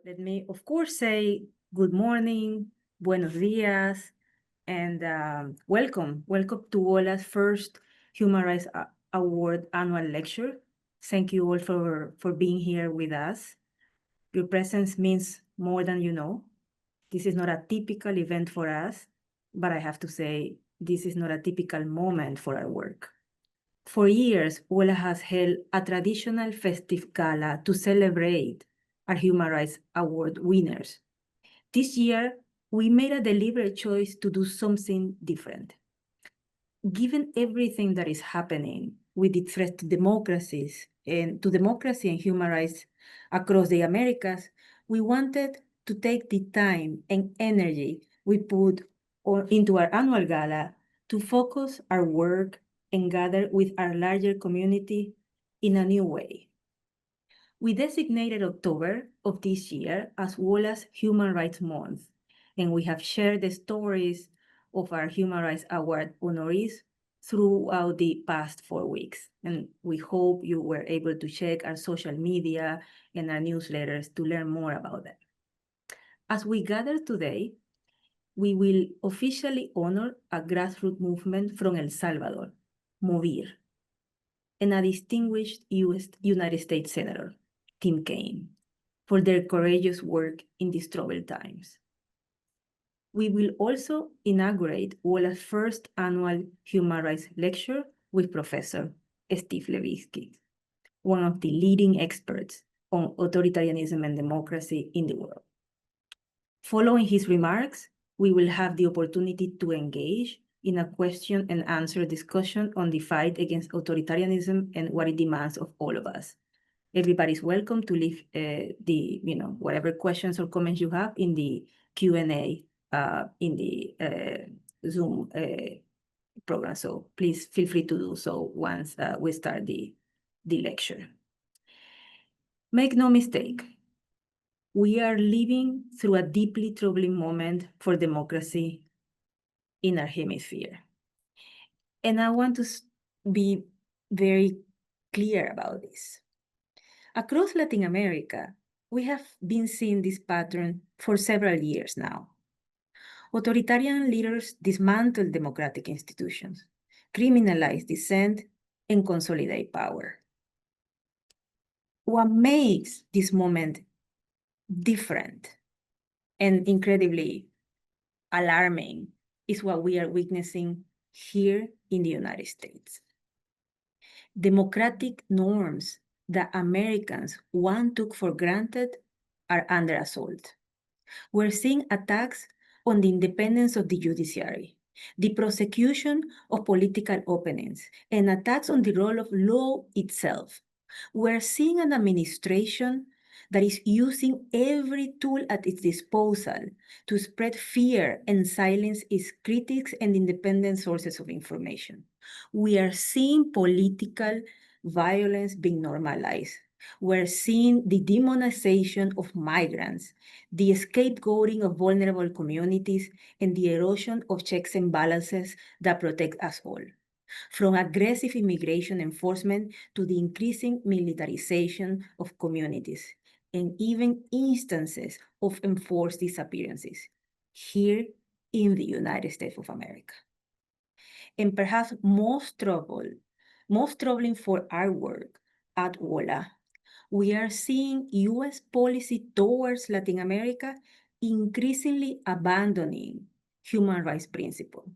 Let me, of course, say good morning, buenos días, and welcome. Welcome to WOLA's first Human Rights Award annual lecture. Thank you all for being here with us. Your presence means more than you know. This is not a typical event for us, but I have to say, this is not a typical moment for our work. For years, WOLA has held a traditional festive gala to celebrate our Human Rights Award winners. This year, we made a deliberate choice to do something different. Given everything that is happening with the threat to democracy and human rights across the Americas, we wanted to take the time and energy we put into our annual gala to focus our work and gather with our larger community in a new way. We designated October of this year as WOLA's Human Rights Month, and we have shared the stories of our Human Rights Award honorees throughout the past 4 weeks. And we hope you were able to check our social media and our newsletters to learn more about them. As we gather today, we will officially honor a grassroots movement from El Salvador, MOVIR, and a distinguished United States Senator, Tim Kaine, for their courageous work in these troubled times. We will also inaugurate WOLA's first annual Human Rights Lecture with Professor Steve Levitsky, one of the leading experts on authoritarianism and democracy in the world. Following his remarks, we will have the opportunity to engage in a question and answer discussion on the fight against authoritarianism and what it demands of all of us. Everybody's welcome to leave whatever questions or comments you have in the Q&A in the Zoom program. So please feel free to do so once we start the lecture. Make no mistake, we are living through a deeply troubling moment for democracy in our hemisphere. And I want to be very clear about this. Across Latin America, we have been seeing this pattern for several years now. Authoritarian leaders dismantle democratic institutions, criminalize dissent, and consolidate power. What makes this moment different and incredibly alarming is what we are witnessing here in the United States. Democratic norms that Americans once took for granted are under assault. We're seeing attacks on the independence of the judiciary, the prosecution of political opponents, and attacks on the role of law itself. We're seeing an administration that is using every tool at its disposal to spread fear and silence its critics and independent sources of information. We are seeing political violence being normalized. We're seeing the demonization of migrants, the scapegoating of vulnerable communities, and the erosion of checks and balances that protect us all. From aggressive immigration enforcement to the increasing militarization of communities, and even instances of enforced disappearances here in the United States of America. And perhaps most troubling for our work at WOLA, we are seeing US policy towards Latin America increasingly abandoning human rights principles.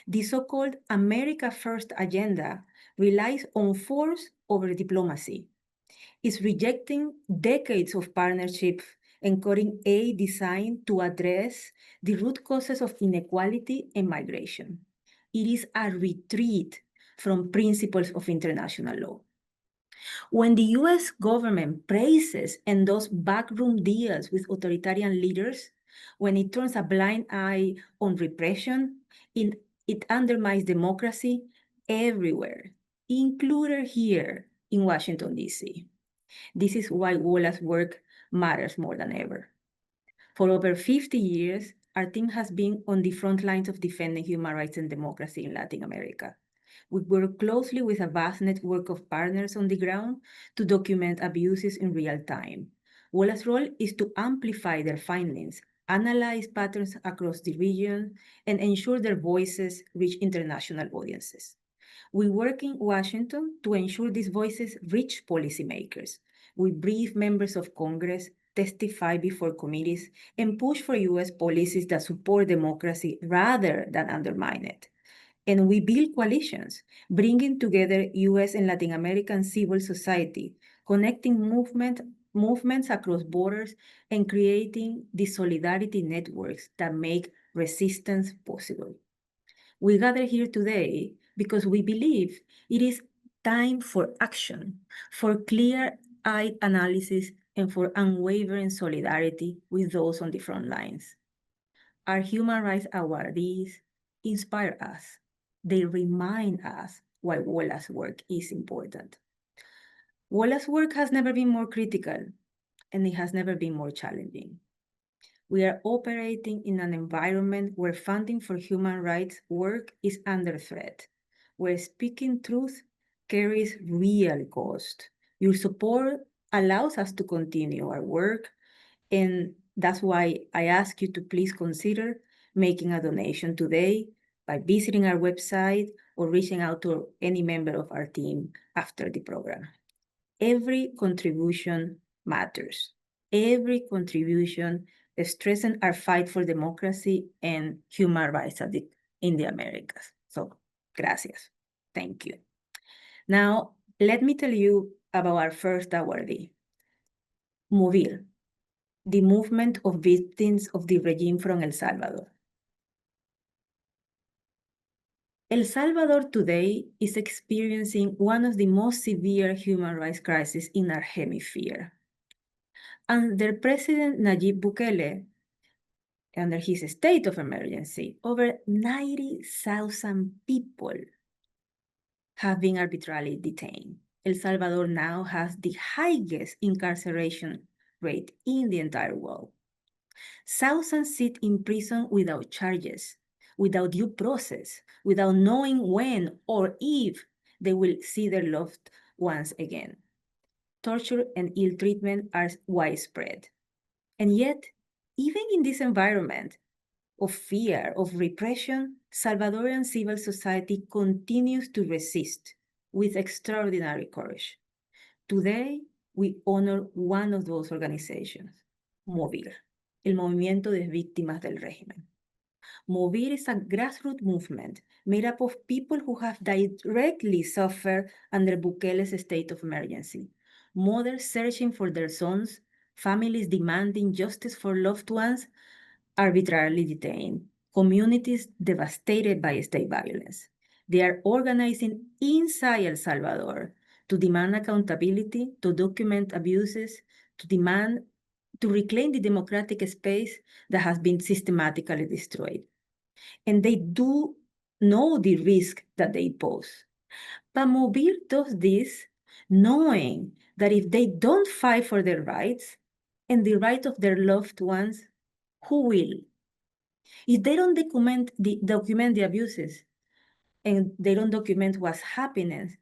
The so-called America First agenda relies on force over diplomacy. It's rejecting decades of partnership and cutting aid designed to address the root causes of inequality and migration. It is a retreat from principles of international law. When the US government praises and does backroom deals with authoritarian leaders, when it turns a blind eye on repression, it undermines democracy everywhere, including here in Washington, D.C. This is why WOLA's work matters more than ever. For over 50 years, our team has been on the front lines of defending human rights and democracy in Latin America. We work closely with a vast network of partners on the ground to document abuses in real time. WOLA's role is to amplify their findings, analyze patterns across the region, and ensure their voices reach international audiences. We work in Washington to ensure these voices reach policymakers. We brief members of Congress, testify before committees, and push for U.S. policies that support democracy rather than undermine it. And we build coalitions, bringing together U.S. and Latin American civil society, connecting movements across borders, and creating the solidarity networks that make resistance possible. We gather here today because we believe it is time for action, for clear-eyed analysis, and for unwavering solidarity with those on the front lines. Our human rights awardees inspire us. They remind us why WOLA's work is important. WOLA's work has never been more critical, and it has never been more challenging. We are operating in an environment where funding for human rights work is under threat, where speaking truth carries real cost. Your support allows us to continue our work, and that's why I ask you to please consider making a donation today by visiting our website or reaching out to any member of our team after the program. Every contribution matters. Every contribution strengthens our fight for democracy and human rights in the Americas. So, gracias. Thank you. Now, let me tell you about our first awardee, MOVIR, the Movement of Victims of the Regime from El Salvador. El Salvador today is experiencing one of the most severe human rights crises in our hemisphere. Under President Nayib Bukele, under his state of emergency, over 90,000 people have been arbitrarily detained. El Salvador now has the highest incarceration rate in the entire world. Thousands sit in prison without charges, without due process, without knowing when or if they will see their loved ones again. Torture and ill treatment are widespread. And yet, even in this environment of fear, of repression, Salvadorian civil society continues to resist with extraordinary courage. Today, we honor one of those organizations, MOVIR, el Movimiento de Víctimas del Régimen. MOVIR is a grassroots movement made up of people who have directly suffered under Bukele's state of emergency. Mothers searching for their sons, families demanding justice for loved ones arbitrarily detained, communities devastated by state violence. They are organizing inside El Salvador to demand accountability, to document abuses, to reclaim the democratic space that has been systematically destroyed. And they do know the risk that they pose. But MOVIR does this knowing that if they don't fight for their rights and the right of their loved ones, who will? If they don't document the abuses and they don't document what's happening,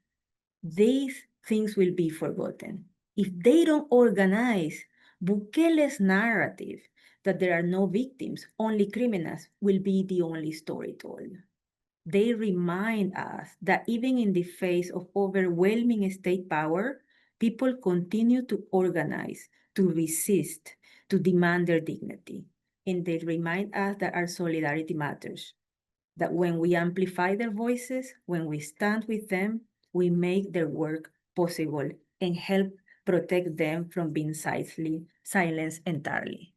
these things will be forgotten. If they don't organize, Bukele's narrative that there are no victims, only criminals, will be the only story told. They remind us that even in the face of overwhelming state power, people continue to organize, to resist, to demand their dignity. And they remind us that our solidarity matters, that when we amplify their voices, when we stand with them, we make their work possible and help protect them from being silenced entirely.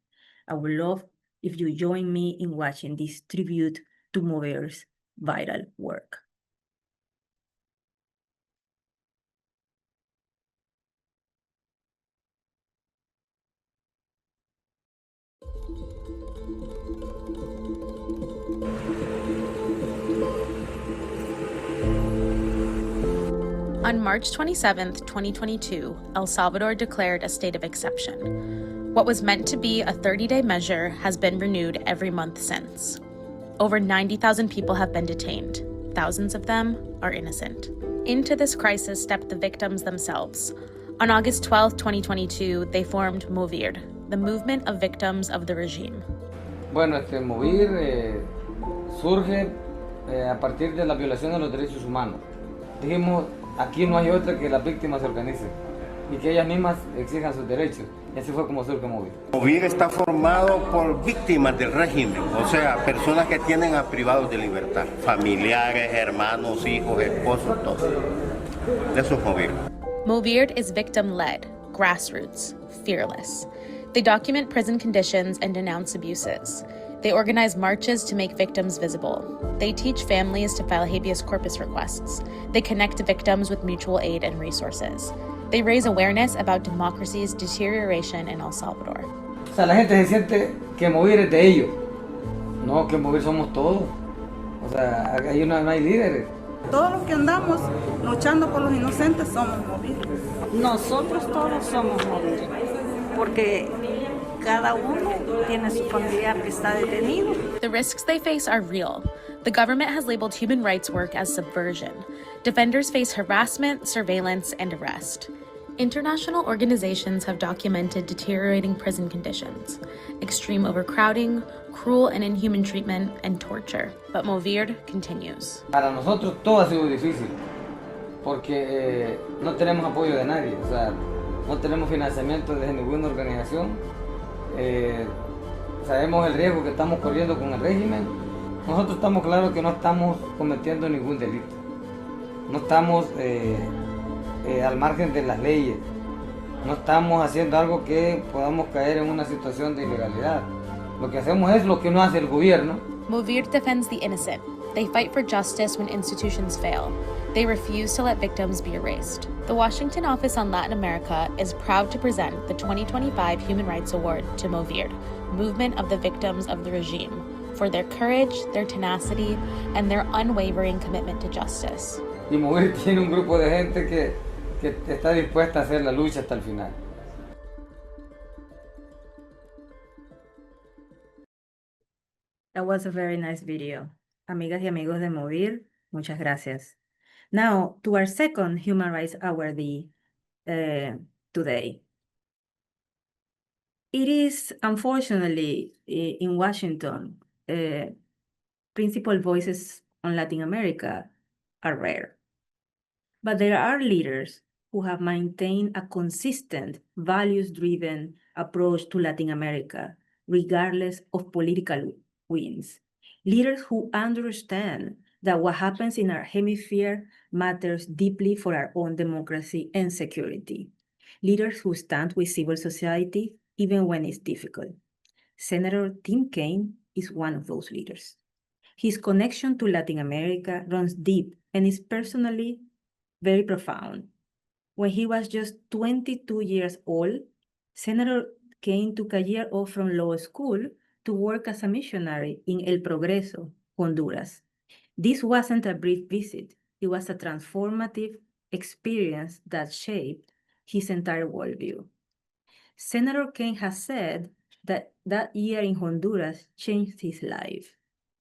I would love if you join me in watching this tribute to MOVIR's vital work. On March 27, 2022, El Salvador declared a state of exception. What was meant to be a 30-day measure has been renewed every month since. Over 90,000 people have been detained. Thousands of them are innocent. Into this crisis stepped the victims themselves. On August 12, 2022, they formed MOVIR, the Movement of Victims of the Regime. Bueno, MOVIR surge a partir de la violación de los derechos humanos. Dijimos, aquí no hay otra que las víctimas se organicen y que ellas mismas exijan sus derechos. Y así fue como surge MOVIR. MOVIR está formado por víctimas del régimen, o sea, personas que tienen a privados de libertad, familiares, hermanos, hijos, esposos, todos. Eso es MOVIR. MOVIR is victim-led, grassroots, fearless. They document prison conditions and denounce abuses. They organize marches to make victims visible. They teach families to file habeas corpus requests. They connect victims with mutual aid and resources. They raise awareness about democracy's deterioration in El Salvador. O sea, la gente se siente que MOVIR es de ellos. No, que MOVIR somos todos. O sea, ahí no hay líderes. Todos los que andamos luchando por los inocentes somos MOVIR. Nosotros todos somos MOVIR, porque cada uno tiene su familiar que está detenido. The risks they face are real. The government has labeled human rights work as subversion. Defenders face harassment, surveillance, and arrest. International organizations have documented deteriorating prison conditions, extreme overcrowding, cruel and inhuman treatment, and torture. But MOVIR continues. Para nosotros todo ha sido difícil, porque no tenemos apoyo de nadie, o sea, no tenemos financiamiento desde ninguna organización. Sabemos el riesgo que estamos corriendo con el régimen. Nosotros estamos claros que no estamos cometiendo ningún delito. No estamos al margen de las leyes. No estamos haciendo algo que podamos caer en una situación de ilegalidad. Lo que hacemos es lo que no hace el gobierno. MOVIR defends the innocent. They fight for justice when institutions fail. They refuse to let victims be erased. The Washington Office on Latin America is proud to present the 2025 Human Rights Award to MOVIR, Movement of the Victims of the Regime, for their courage, their tenacity, and their unwavering commitment to justice. Y MOVIR tiene un grupo de gente que está dispuesta a hacer la lucha hasta el final. That was a very nice video. Amigas y amigos de MOVIR, muchas gracias. Now, to our second Human Rights Awardee today. It is, unfortunately, in Washington, principal voices on Latin America are rare. But there are leaders who have maintained a consistent, values-driven approach to Latin America, regardless of political winds. Leaders who understand that what happens in our hemisphere matters deeply for our own democracy and security. Leaders who stand with civil society even when it's difficult. Senator Tim Kaine is one of those leaders. His connection to Latin America runs deep and is personally very profound. When he was just 22 years old, Senator Kaine took a year off from law school to work as a missionary in El Progreso, Honduras. This wasn't a brief visit. It was a transformative experience that shaped his entire worldview. Senator Kaine has said that that year in Honduras changed his life.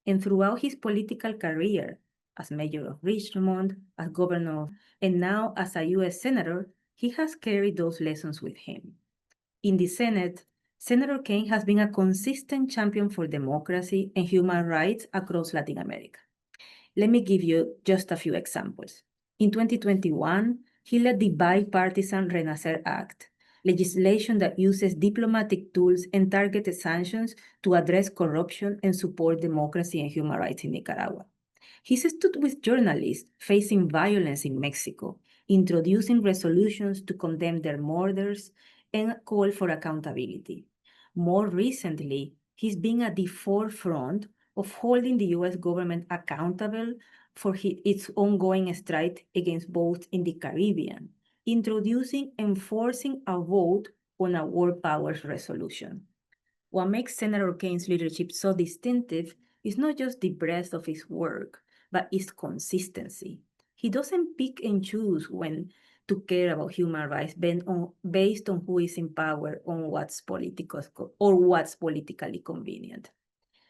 And throughout his political career, as mayor of Richmond, as governor, and now as a U.S. senator, he has carried those lessons with him. In the Senate, Senator Kaine has been a consistent champion for democracy and human rights across Latin America. Let me give you just a few examples. In 2021, he led the bipartisan Renacer Act, legislation that uses diplomatic tools and targeted sanctions to address corruption and support democracy and human rights in Nicaragua. He stood with journalists facing violence in Mexico, introducing resolutions to condemn their murders and call for accountability. More recently, he's been at the forefront of holding the U.S. government accountable for its ongoing strife against votes in the Caribbean, introducing and forcing a vote on a world powers resolution. What makes Senator Kaine's leadership so distinctive is not just the breadth of his work, but its consistency. He doesn't pick and choose when to care about human rights based on who is in power or what's politically convenient.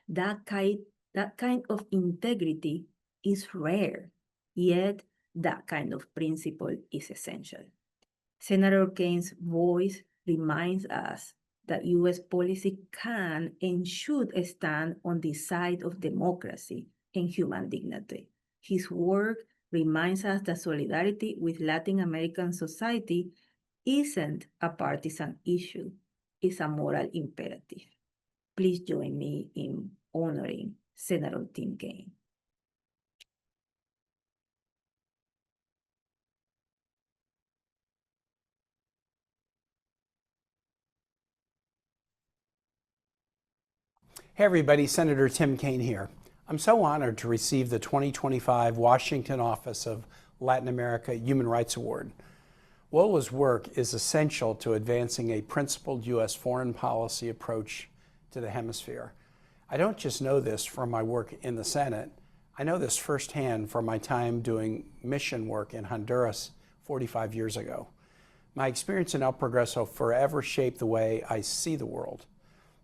That kind of integrity is rare, yet that kind of principle is essential. Senator Kaine's voice reminds us that U.S. policy can and should stand on the side of democracy and human dignity. His work reminds us that solidarity with Latin American society isn't a partisan issue, it's a moral imperative. Please join me in honoring Senator Tim Kaine. Hey everybody, Senator Tim Kaine here. I'm so honored to receive the 2025 Washington Office of Latin America Human Rights Award. WOLA's work is essential to advancing a principled U.S. foreign policy approach to the hemisphere. I don't just know this from my work in the Senate. I know this firsthand from my time doing mission work in Honduras 45 years ago. My experience in El Progreso forever shaped the way I see the world.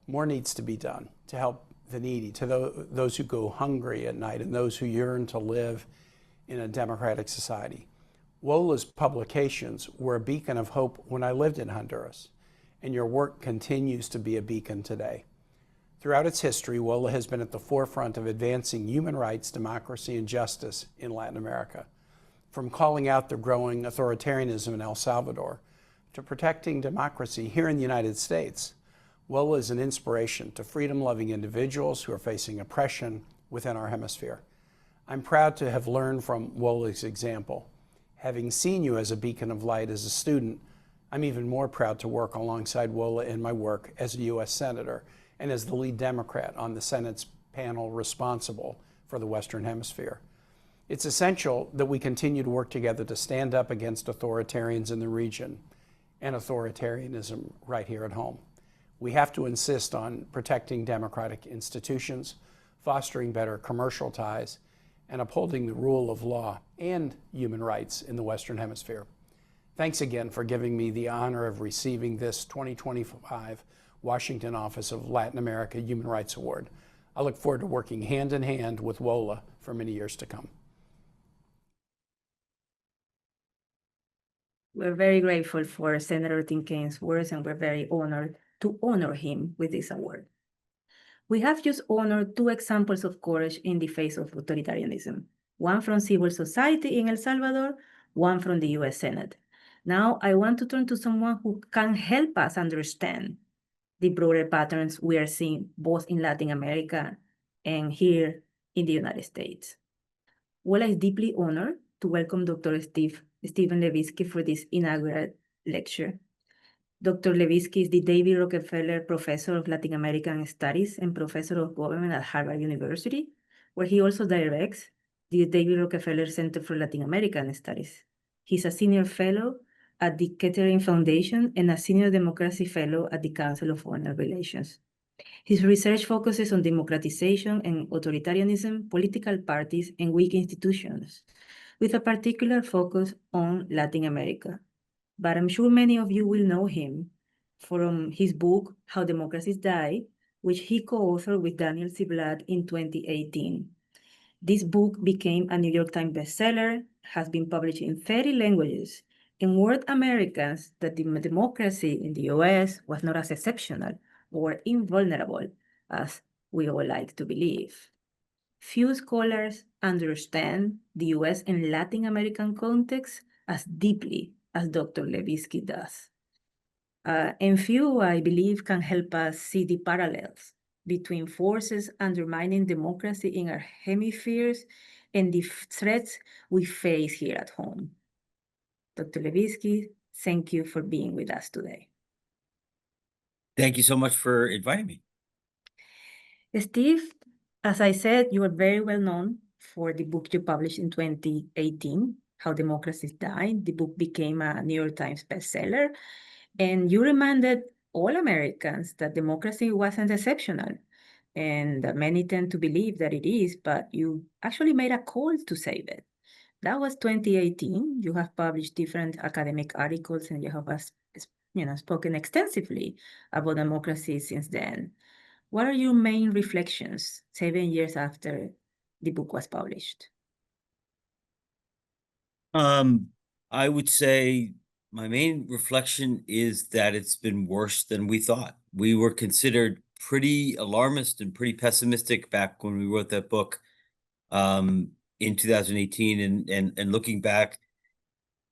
More needs to be done to help the needy, to those who go hungry at night and those who yearn to live in a democratic society. WOLA's publications were a beacon of hope when I lived in Honduras, and your work continues to be a beacon today. Throughout its history, WOLA has been at the forefront of advancing human rights, democracy, and justice in Latin America. From calling out the growing authoritarianism in El Salvador to protecting democracy here in the United States, WOLA is an inspiration to freedom-loving individuals who are facing oppression within our hemisphere. I'm proud to have learned from WOLA's example. Having seen you as a beacon of light as a student, I'm even more proud to work alongside WOLA in my work as a U.S. Senator and as the lead Democrat on the Senate's panel responsible for the Western Hemisphere. It's essential that we continue to work together to stand up against authoritarians in the region and authoritarianism right here at home. We have to insist on protecting democratic institutions, fostering better commercial ties, and upholding the rule of law and human rights in the Western Hemisphere. Thanks again for giving me the honor of receiving this 2025 Washington Office of Latin America Human Rights Award. I look forward to working hand in hand with WOLA for many years to come. We're very grateful for Senator Tim Kaine's words, and we're very honored to honor him with this award. We have just honored two examples of courage in the face of authoritarianism, one from civil society in El Salvador, one from the US Senate. Now I want to turn to someone who can help us understand the broader patterns we are seeing both in Latin America and here in the United States. WOLA is deeply honored to welcome Dr. Stephen Levitsky for this inaugural lecture. Dr. Levitsky is the David Rockefeller Professor of Latin American Studies and Professor of Government at Harvard University, where he also directs the David Rockefeller Center for Latin American Studies. He's a senior fellow at the Kettering Foundation and a senior democracy fellow at the Council of Foreign Relations. His research focuses on democratization and authoritarianism, political parties, and weak institutions, with a particular focus on Latin America. But I'm sure many of you will know him from his book, How Democracies Die, which he co-authored with Daniel Ziblatt in 2018. This book became a New York Times bestseller, has been published in 30 languages, and warned Americans that the democracy in the US was not as exceptional or invulnerable as we all like to believe. Few scholars understand the US and Latin American context as deeply as Dr. Levitsky does. And few, I believe, can help us see the parallels between forces undermining democracy in our hemispheres and the threats we face here at home. Dr. Levitsky, thank you for being with us today. Thank you so much for inviting me. Steve, as I said, you are very well known for the book you published in 2018, How Democracies Die. The book became a New York Times bestseller, and you reminded all Americans that democracy wasn't exceptional, and that many tend to believe that it is, but you actually made a call to save it. That was 2018. You have published different academic articles, and you have spoken extensively about democracy since then. What are your main reflections 7 years after the book was published? I would say My main reflection is that it's been worse than we thought. We were considered pretty alarmist and pretty pessimistic back when we wrote that book in 2018, and looking back,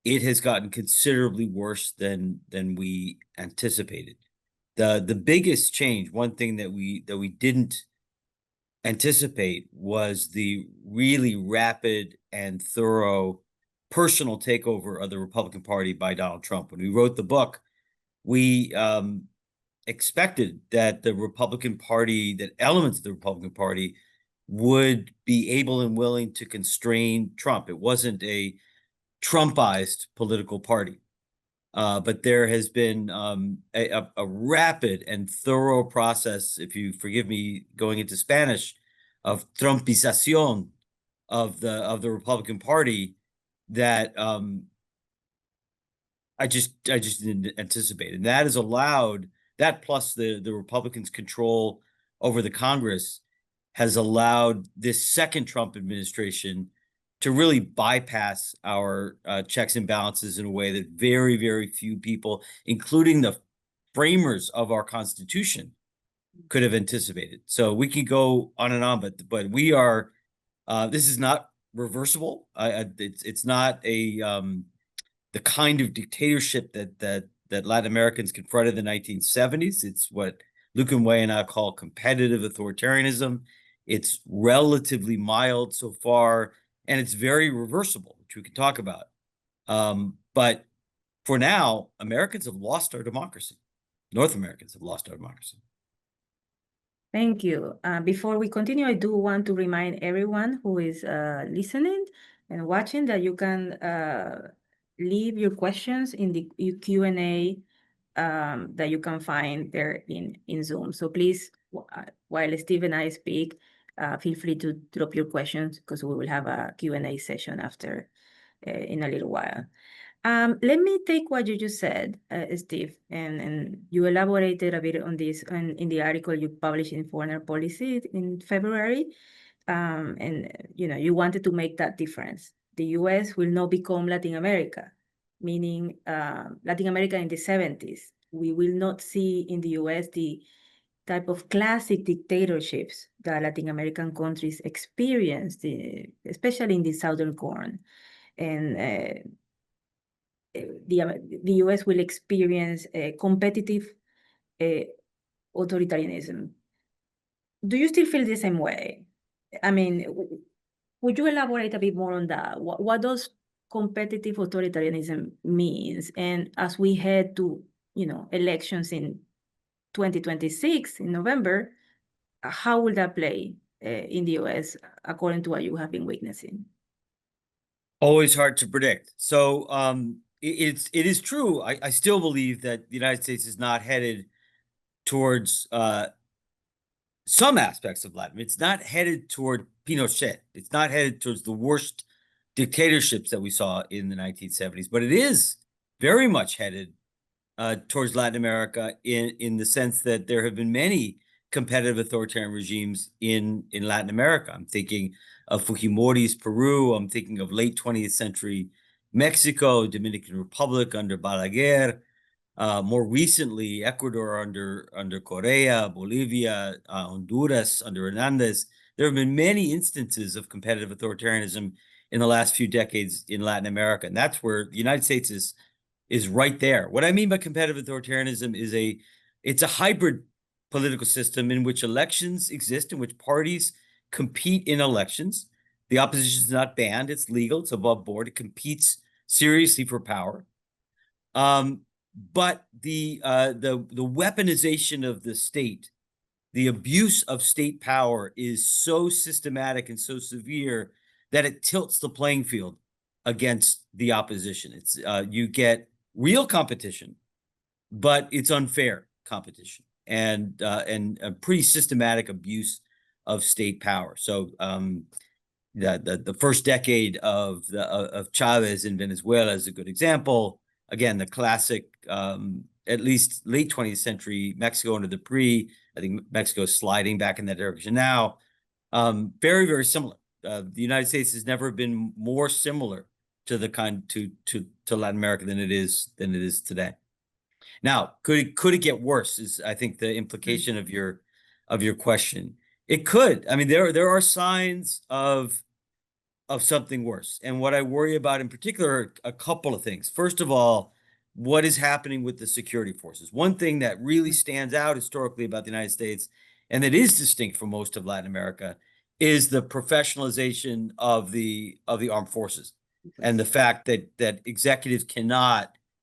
it has gotten considerably worse than we anticipated. The biggest change, one thing that we didn't anticipate, was the really rapid and thorough personal takeover of the Republican Party by Donald Trump. When we wrote the book, we expected that the Republican Party, that elements of the Republican Party would be able and willing to constrain Trump. It wasn't a Trumpized political party. But there has been a rapid and thorough process, if you forgive me going into Spanish, of Trumpización of the Republican Party that I just didn't anticipate. And that has allowed, that plus the Republicans' control over the Congress has allowed this second Trump administration to really bypass our checks and balances in a way that very, very few people, including the framers of our Constitution, could have anticipated. So we can go on and on, but we are, this is not reversible. It's not a the kind of dictatorship that Latin Americans confronted in the 1970s. It's what Luke and Wei and I call competitive authoritarianism. It's relatively mild so far, and it's very reversible, which we can talk about. But for now, Americans have lost our democracy. North Americans have lost our democracy. Thank you. Before we continue, I do want to remind everyone who is listening and watching that you can leave your questions in the Q&A that you can find there in Zoom. So please, while Steve and I speak, feel free to drop your questions, because we will have a Q&A session after in a little while. Let me take what you just said, Steve, and you elaborated a bit on this in the article you published in Foreign Policy in February. And you wanted to make that difference. The U.S. will not become Latin America, meaning Latin America in the 70s. We will not see in the U.S. the type of classic dictatorships that Latin American countries experienced, especially in the Southern Cone. And the U.S. will experience a competitive authoritarianism. Do you still feel the same way? I mean, would you elaborate a bit more on that? What does competitive authoritarianism means? And as we head to, elections in 2026 in November, how will that play in the U.S. according to what you have been witnessing? Always hard to predict. So it is true. I still believe that the United States is not headed towards some aspects of Latin. It's not headed toward Pinochet. It's not headed towards the worst dictatorships that we saw in the 1970s, but it is very much headed towards Latin America in the sense that there have been many competitive authoritarian regimes in Latin America. I'm thinking of Fujimori's Peru. I'm thinking of late 20th century Mexico, Dominican Republic under Balaguer. More recently, Ecuador under Correa, Bolivia, Honduras under Hernandez. There have been many instances of competitive authoritarianism in the last few decades in Latin America, and that's where the United States is right there. What I mean by competitive authoritarianism is it's a hybrid political system in which elections exist, in which parties compete in elections. The opposition is not banned; it's legal, it's above board. It competes seriously for power. But the weaponization of the state, the abuse of state power, is so systematic and so severe that it tilts the playing field against the opposition. It's you get real competition, but it's unfair competition and a pretty systematic abuse of state power. So the first decade of Chavez in Venezuela is a good example. Again, the classic, at least late 20th century Mexico under the PRI. I think Mexico is sliding back in that direction now. Very, very similar. The United States has never been more similar to the to Latin America than it is today. Now, could it get worse? Is I think the implication of your question. It could. I mean, there are signs of something worse, and what I worry about in particular are a couple of things. First of all, what is happening with the security forces? One thing that really stands out historically about the United States, and that is distinct from most of Latin America, is the professionalization of the armed forces, and the fact that executives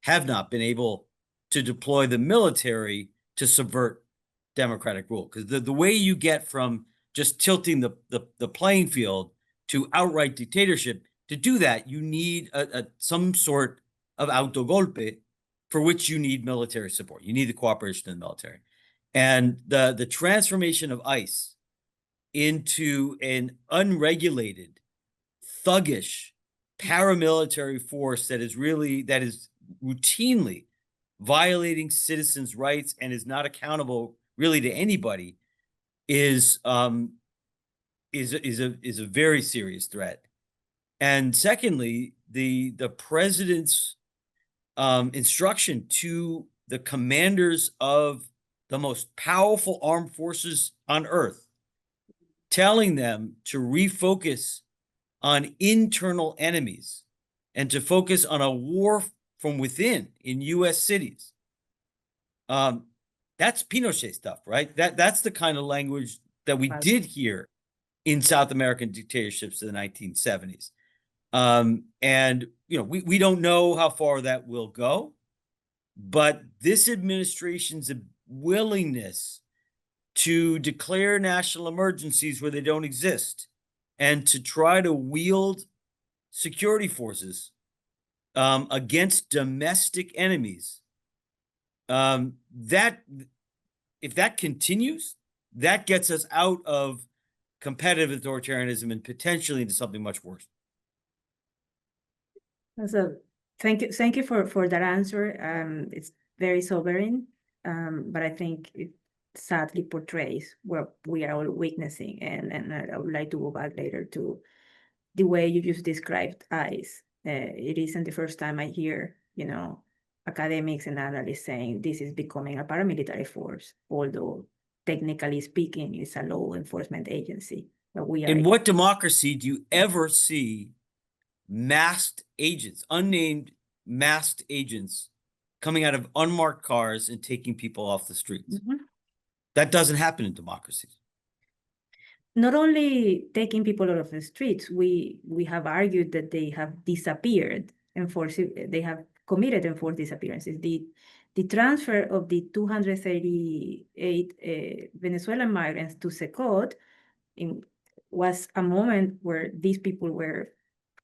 have not been able to deploy the military to subvert democratic rule. Because the way you get from just tilting the playing field to outright dictatorship, to do that, you need some sort of autogolpe, for which you need military support. You need the cooperation of the military. And the transformation of ICE into an unregulated, thuggish, paramilitary force that is routinely violating citizens' rights and is not accountable really to anybody is a very serious threat. And secondly, the president's instruction to the commanders of the most powerful armed forces on earth, telling them to refocus on internal enemies and to focus on a war from within in U.S. cities. That's Pinochet stuff, right? That's the kind of language that we did hear in South American dictatorships in the 1970s. And we don't know how far that will go, but this administration's willingness to declare national emergencies where they don't exist and to try to wield security forces against domestic enemies, that if that continues, that gets us out of competitive authoritarianism and potentially into something much worse. So thank you for that answer. It's very sobering, but I think it sadly portrays what we are all witnessing. And I would like to go back later to the way you just described ICE. It isn't the first time I hear, academics and analysts saying this is becoming a paramilitary force, although technically speaking, it's a law enforcement agency. But we are. In what democracy do you ever see masked agents, unnamed masked agents, coming out of unmarked cars and taking people off the streets? Mm-hmm. That doesn't happen in democracies. Not only taking people out of the streets, we have argued that they have disappeared they have committed enforced disappearances. The transfer of the 238 Venezuelan migrants to Secot was a moment where these people were,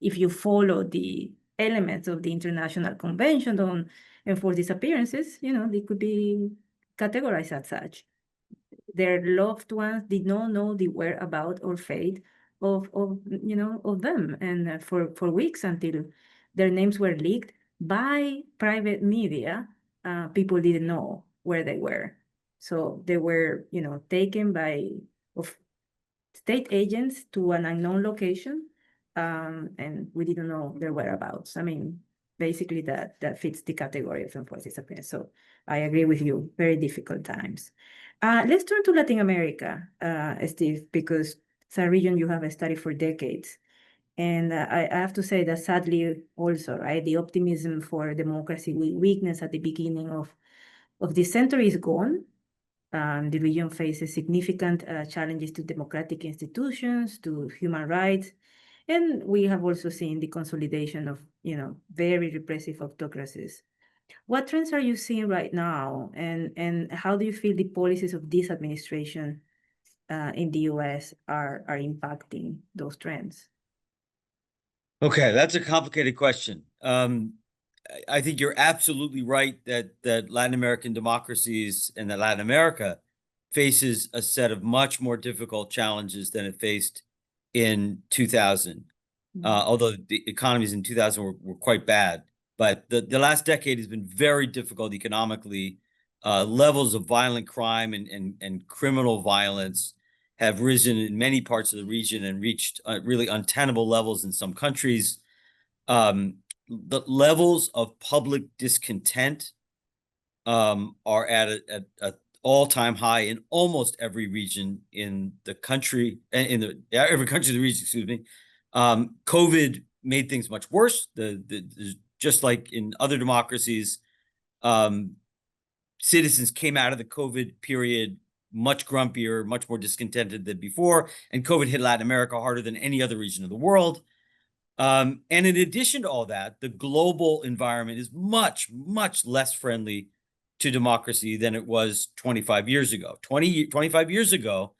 if you follow the elements of the International Convention on Enforced Disappearances, they could be categorized as such. Their loved ones did not know the whereabouts or fate of them, and for weeks until their names were leaked by private media, people didn't know where they were. So they were, taken by state agents to an unknown location, and we didn't know their whereabouts. I mean, basically that fits the category of enforced disappearance. So I agree with you. Very difficult times. Let's turn to Latin America, Steve, because it's a region you have studied for decades. And I have to say that sadly also, right, the optimism for democracy we witnessed at the beginning of this century is gone. The region faces significant challenges to democratic institutions, to human rights, and we have also seen the consolidation of, very repressive autocracies. What trends are you seeing right now, and how do you feel the policies of this administration in the U.S. are impacting those trends? Okay, that's a complicated question. I think you're absolutely right that Latin American democracies and that Latin America faces a set of much more difficult challenges than it faced in 2000. Although the economies in 2000 were quite bad, but the last decade has been very difficult economically. Levels of violent crime and criminal violence have risen in many parts of the region and reached really untenable levels in some countries. The levels of public discontent are at a all-time high in almost every region in the country, every country in the region, excuse me. COVID made things much worse. Just like in other democracies, citizens came out of the COVID period much grumpier, much more discontented than before, and COVID hit Latin America harder than any other region of the world. And in addition to all that, the global environment is much, much less friendly to democracy than it was 25 years ago. 25 years ago,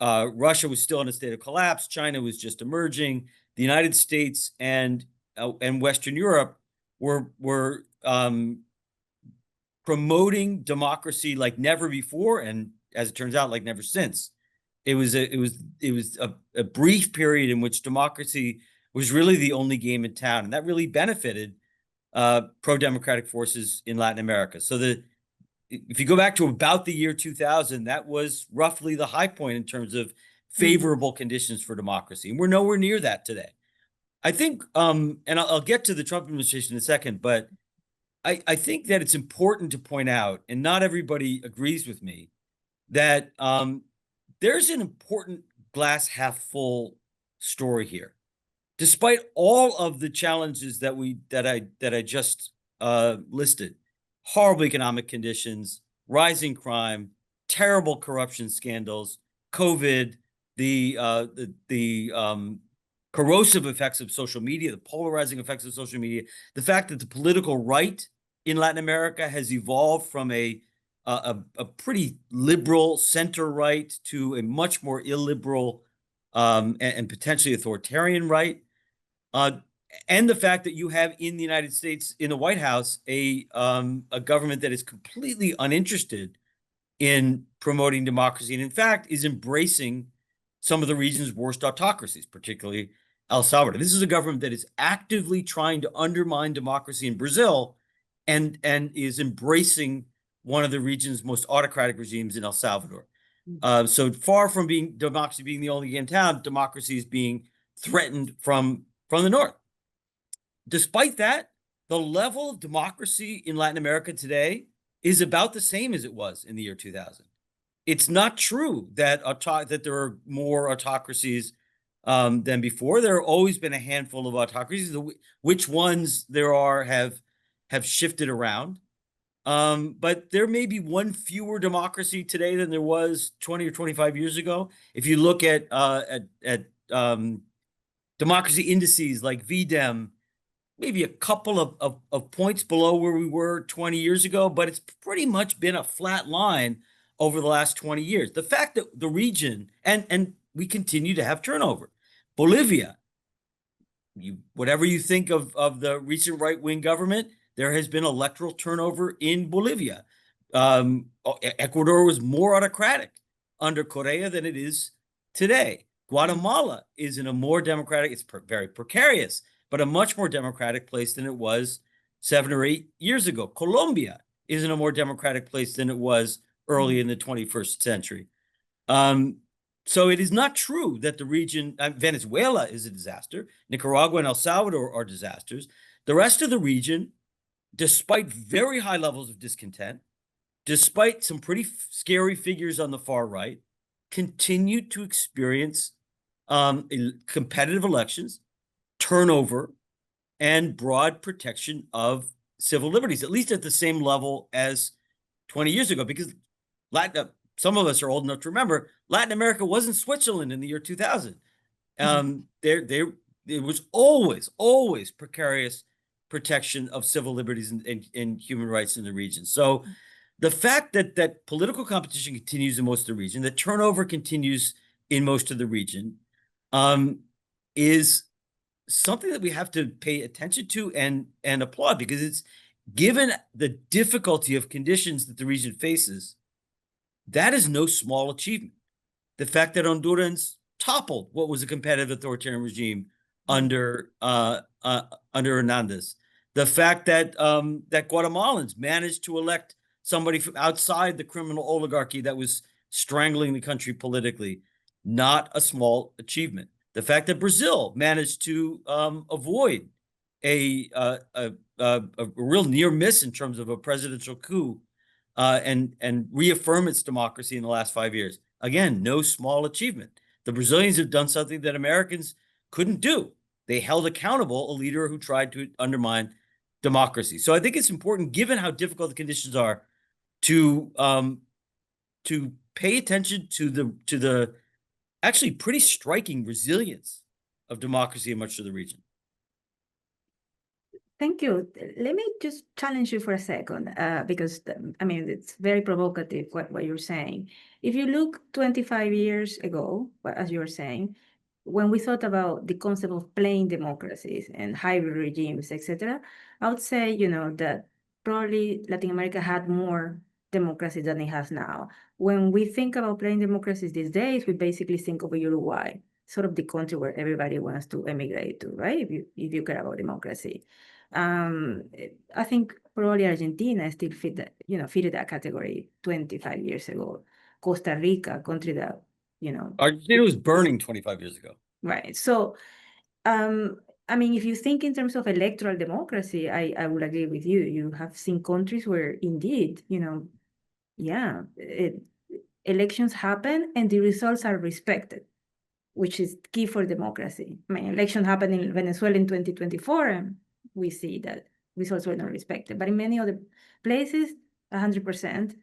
Russia was still in a state of collapse. China was just emerging. The United States and Western Europe were promoting democracy like never before, and as it turns out, like never since. It was a brief period in which democracy was really the only game in town, and that really benefited pro-democratic forces in Latin America. So if you go back to about the year 2000, that was roughly the high point in terms of favorable conditions for democracy, and we're nowhere near that today. I think, and I'll get to the Trump administration in a second, but I think that it's important to point out, and not everybody agrees with me, that there's an important glass half full story here. Despite all of the challenges that I just listed, horrible economic conditions, rising crime, terrible corruption scandals, COVID, the corrosive effects of social media, the polarizing effects of social media, the fact that the political right in Latin America has evolved from a pretty liberal center right to a much more illiberal and potentially authoritarian right. And the fact that you have in the United States, in the White House, a government that is completely uninterested in promoting democracy, and in fact is embracing some of the region's worst autocracies, particularly El Salvador. This is a government that is actively trying to undermine democracy in Brazil and is embracing one of the region's most autocratic regimes in El Salvador. So far from democracy being the only game in town, democracy is being threatened from the north. Despite that, the level of democracy in Latin America today is about the same as it was in the year 2000. It's not true that there are more autocracies than before. There have always been a handful of autocracies. Which ones there are have shifted around. But there may be one fewer democracy today than there was 20 or 25 years ago. If you look at democracy indices like VDEM, maybe a couple of points below where we were 20 years ago, but it's pretty much been a flat line over the last 20 years. The fact that the region, and we continue to have turnover. Bolivia, whatever you think of the recent right-wing government, there has been electoral turnover in Bolivia. Ecuador was more autocratic under Correa than it is today. Guatemala is in a more democratic, it's very precarious, but a much more democratic place than it was 7 or 8 years ago. Colombia is in a more democratic place than it was early in the 21st century. So it is not true that the region, Venezuela is a disaster. Nicaragua and El Salvador are disasters. The rest of the region, despite very high levels of discontent, despite some pretty scary figures on the far right, continued to experience competitive elections, turnover, and broad protection of civil liberties, at least at the same level as 20 years ago. Because some of us are old enough to remember, Latin America wasn't Switzerland in the year 2000. It was always precarious protection of civil liberties and human rights in the region. So the fact that political competition continues in most of the region, that turnover continues in most of the region, is something that we have to pay attention to and applaud, because it's given the difficulty of conditions that the region faces, that is no small achievement. The fact that Hondurans toppled what was a competitive authoritarian regime under Hernandez, the fact that that Guatemalans managed to elect somebody from outside the criminal oligarchy that was strangling the country politically, not a small achievement. The fact that Brazil managed to avoid a real near miss in terms of a presidential coup, and reaffirm its democracy in the last 5 years. Again, no small achievement. The Brazilians have done something that Americans couldn't do. They held accountable a leader who tried to undermine democracy. So I think it's important, given how difficult the conditions are, to pay attention to the actually pretty striking resilience of democracy in much of the region. Thank you. Let me just challenge you for a second, because I mean, it's very provocative what you're saying. If you look 25 years ago, as you were saying, when we thought about the concept of plain democracies and hybrid regimes, etc., I would say, you know, that probably Latin America had more democracy than it has now. When we think about plain democracies these days, we basically think of Uruguay, sort of the country where everybody wants to emigrate to, right? If you care about democracy. I think probably Argentina still fitted that category 25 years ago. Costa Rica, country that, you know. Argentina was burning 25 years ago. Right. So, I mean, if you think in terms of electoral democracy, I would agree with you. You have seen countries where indeed, you know, yeah, elections happen and the results are respected, which is key for democracy. I mean, election happened in Venezuela in 2024, and we see that results were not respected. But in many other places, 100%,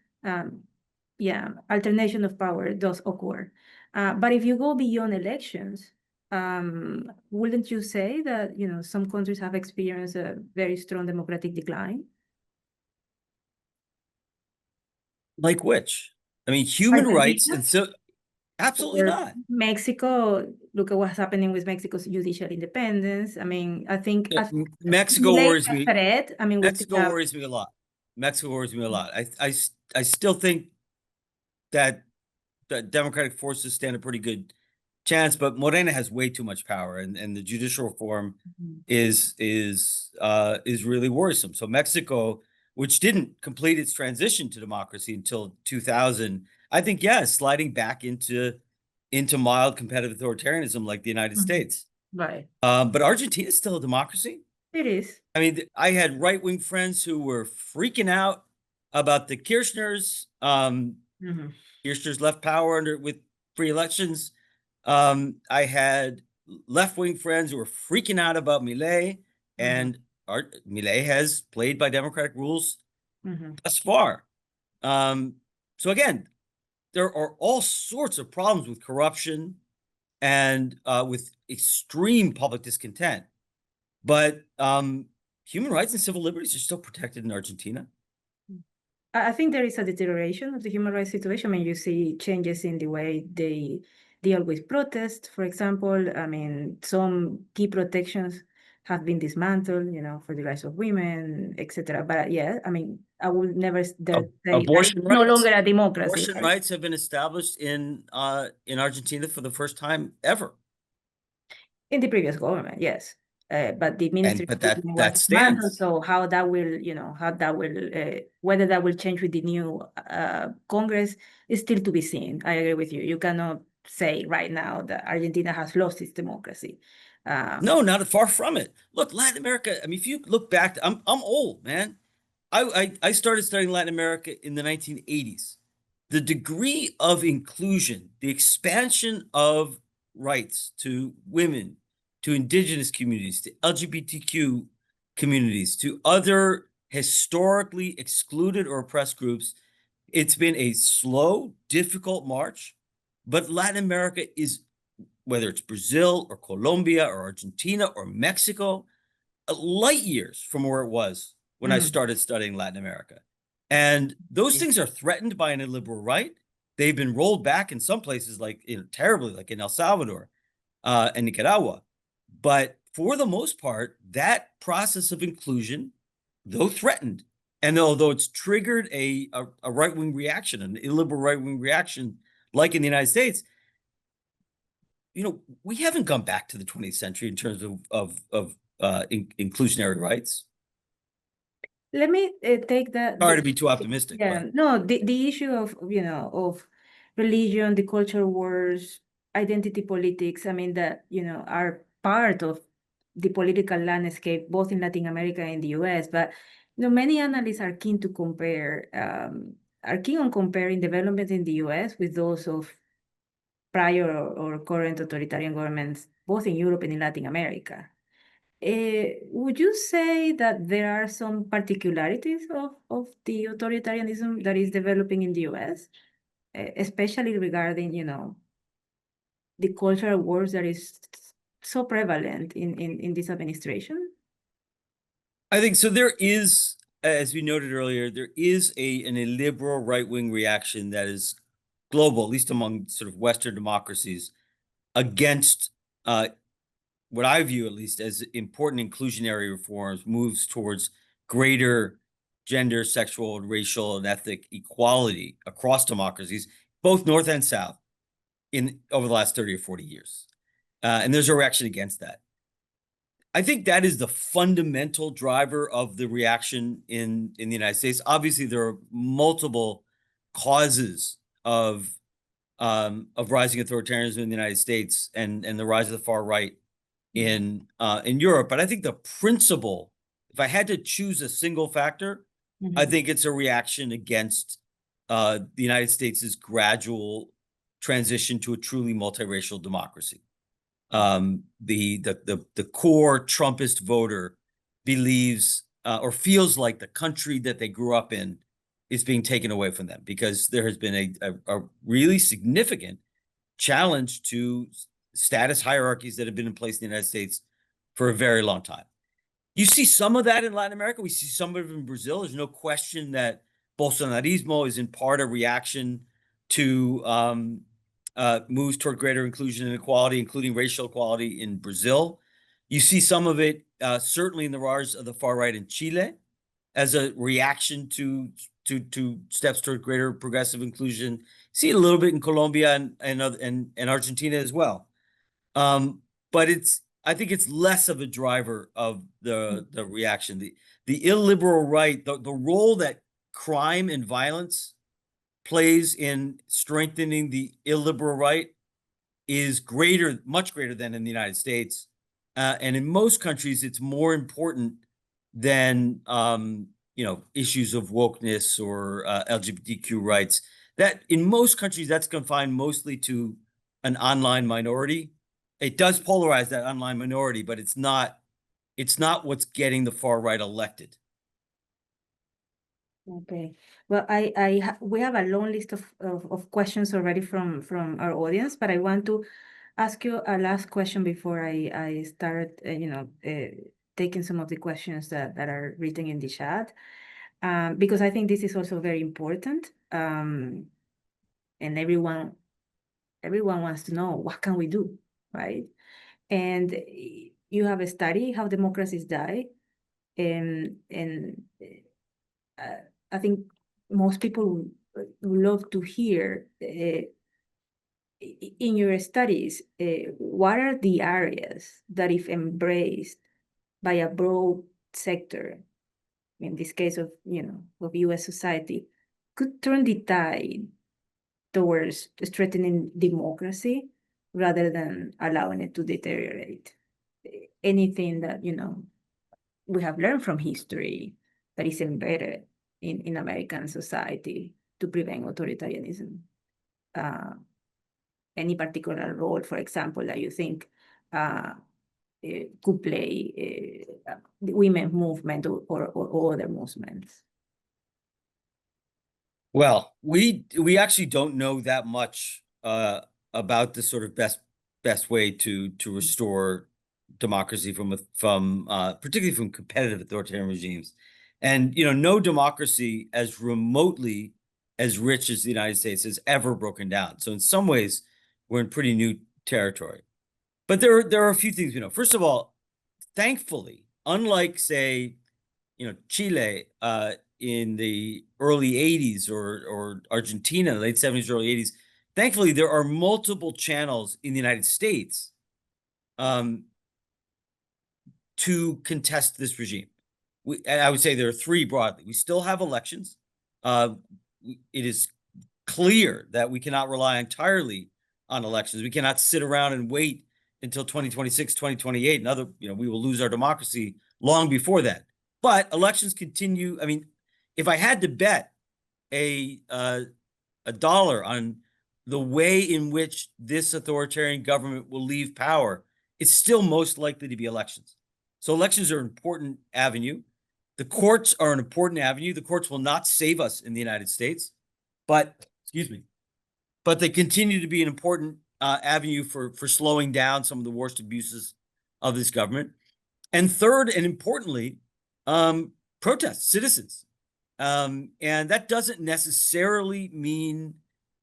yeah, alternation of power does occur. But if you go beyond elections, wouldn't you say that, you know, some countries have experienced a very strong democratic decline? Like which? I mean, human Argentina? rights, and so absolutely Or not. Mexico, look at what's happening with Mexico's judicial independence. I mean, I think as Mexico Milei worries has me. threat, I mean, we still Mexico have, worries me a lot. Mexico worries me a lot. I still think that the Democratic forces stand a pretty good chance, but Morena has way too much power, and the judicial reform is really worrisome. So Mexico, which didn't complete its transition to democracy until 2000, I think, yeah, sliding back into mild competitive authoritarianism like the United States. right. But Argentina is still a democracy. It is. I mean, I had right-wing friends who were freaking out about the Kirchners. Kirchner's left power with free elections. I had left-wing friends who were freaking out about Milei, and Milei has played by Democratic rules thus far. So again, there are all sorts of problems with corruption and with extreme public discontent. But human rights and civil liberties are still protected in Argentina. I think there is a deterioration of the human rights situation. I mean, you see changes in the way they deal with protests, for example. I mean, some key protections have been dismantled, you know, for the rights of women, etc. But yeah, I mean, I would never say Abortion no rights. longer a democracy. Abortion rights have been established in Argentina for the first time ever. In the previous government, yes. But the ministry But that was stands. so how that will, you know, whether that will change with the new Congress is still to be seen. I agree with you. You cannot say right now that Argentina has lost its democracy. No, not far from it. Look, Latin America. I mean, if you look back, I'm old, man. I started studying Latin America in the 1980s. The degree of inclusion, the expansion of rights to women, to indigenous communities, to LGBTQ communities, to other historically excluded or oppressed groups, it's been a slow, difficult march. But Latin America is, whether it's Brazil or Colombia or Argentina or Mexico, light years from where it was when I started studying Latin America. And those things are threatened by an illiberal right. They've been rolled back in some places, like terribly, like in El Salvador and Nicaragua. But for the most part, that process of inclusion, though threatened, and although it's triggered a right-wing reaction, an illiberal right-wing reaction, like in the United States, you know, we haven't gone back to the 20th century in terms of inclusionary rights. Let me take that. Sorry to be too optimistic. Yeah, but. no, the issue of, you know, of religion, the culture wars, identity politics, I mean, that, you know, are part of the political landscape, both in Latin America and the US. But many analysts are keen to compare, are keen on comparing developments in the US with those of prior or current authoritarian governments, both in Europe and in Latin America. Would you say that there are some particularities of the authoritarianism that is developing in the US, especially regarding, the cultural wars that is so prevalent in this administration? I think so. There is, as we noted earlier, there is an illiberal right-wing reaction that is global, at least among sort of Western democracies, against what I view at least as important inclusionary reforms, moves towards greater gender, sexual, racial, and ethnic equality across democracies, both North and South, over the last 30 or 40 years. And there's a reaction against that. I think that is the fundamental driver of the reaction in the United States. Obviously, there are multiple causes of rising authoritarianism in the United States and the rise of the far right in Europe. But I think the principle, if I had to choose a single factor, I think it's a reaction against the United States' gradual transition to a truly multiracial democracy. The core Trumpist voter believes or feels like the country that they grew up in is being taken away from them because there has been a really significant challenge to status hierarchies that have been in place in the United States for a very long time. You see some of that in Latin America. We see some of it in Brazil. There's no question that Bolsonarismo is in part a reaction to moves toward greater inclusion and equality, including racial equality in Brazil. You see some of it certainly in the rise of the far right in Chile as a reaction to steps toward greater progressive inclusion. See it a little bit in Colombia and Argentina as well. But I think it's less of a driver of the reaction. The illiberal right, the role that crime and violence plays in strengthening the illiberal right is much greater than in the United States. And in most countries, it's more important than issues of wokeness or LGBTQ rights. That in most countries, that's confined mostly to an online minority. It does polarize that online minority, but it's not what's getting the far right elected. Okay. Well, we have a long list of questions already from our audience, but I want to ask you a last question before I start, taking some of the questions that are written in the chat, because I think this is also very important, and everyone wants to know what can we do, right? And you have a study, How Democracies Die, and I think most people would love to hear in your studies, what are the areas that if embraced by a broad sector, in this case of US society, could turn the tide towards strengthening democracy rather than allowing it to deteriorate? Anything that, we have learned from history that is embedded in American society to prevent authoritarianism? Any particular role, for example, that you think could play the women's movement or other movements? Well, we actually don't know that much about the sort of best way to restore democracy from particularly from competitive authoritarian regimes. And no democracy as remotely as rich as the United States has ever broken down. So in some ways, we're in pretty new territory. But there are a few things we know. First of all, thankfully, unlike say, Chile in the early 80s or Argentina, late 70s, early 80s, thankfully there are multiple channels in the United States to contest this regime. I would say there are three broadly. We still have elections. It is clear that we cannot rely entirely on elections. We cannot sit around and wait until 2026, 2028, and other, we will lose our democracy long before that. But elections continue. I mean, if I had to bet a dollar on the way in which this authoritarian government will leave power, it's still most likely to be elections. So elections are an important avenue. The courts are an important avenue. The courts will not save us in the United States, but they continue to be an important avenue for slowing down some of the worst abuses of this government. And third, and importantly, protests, citizens. And that doesn't necessarily mean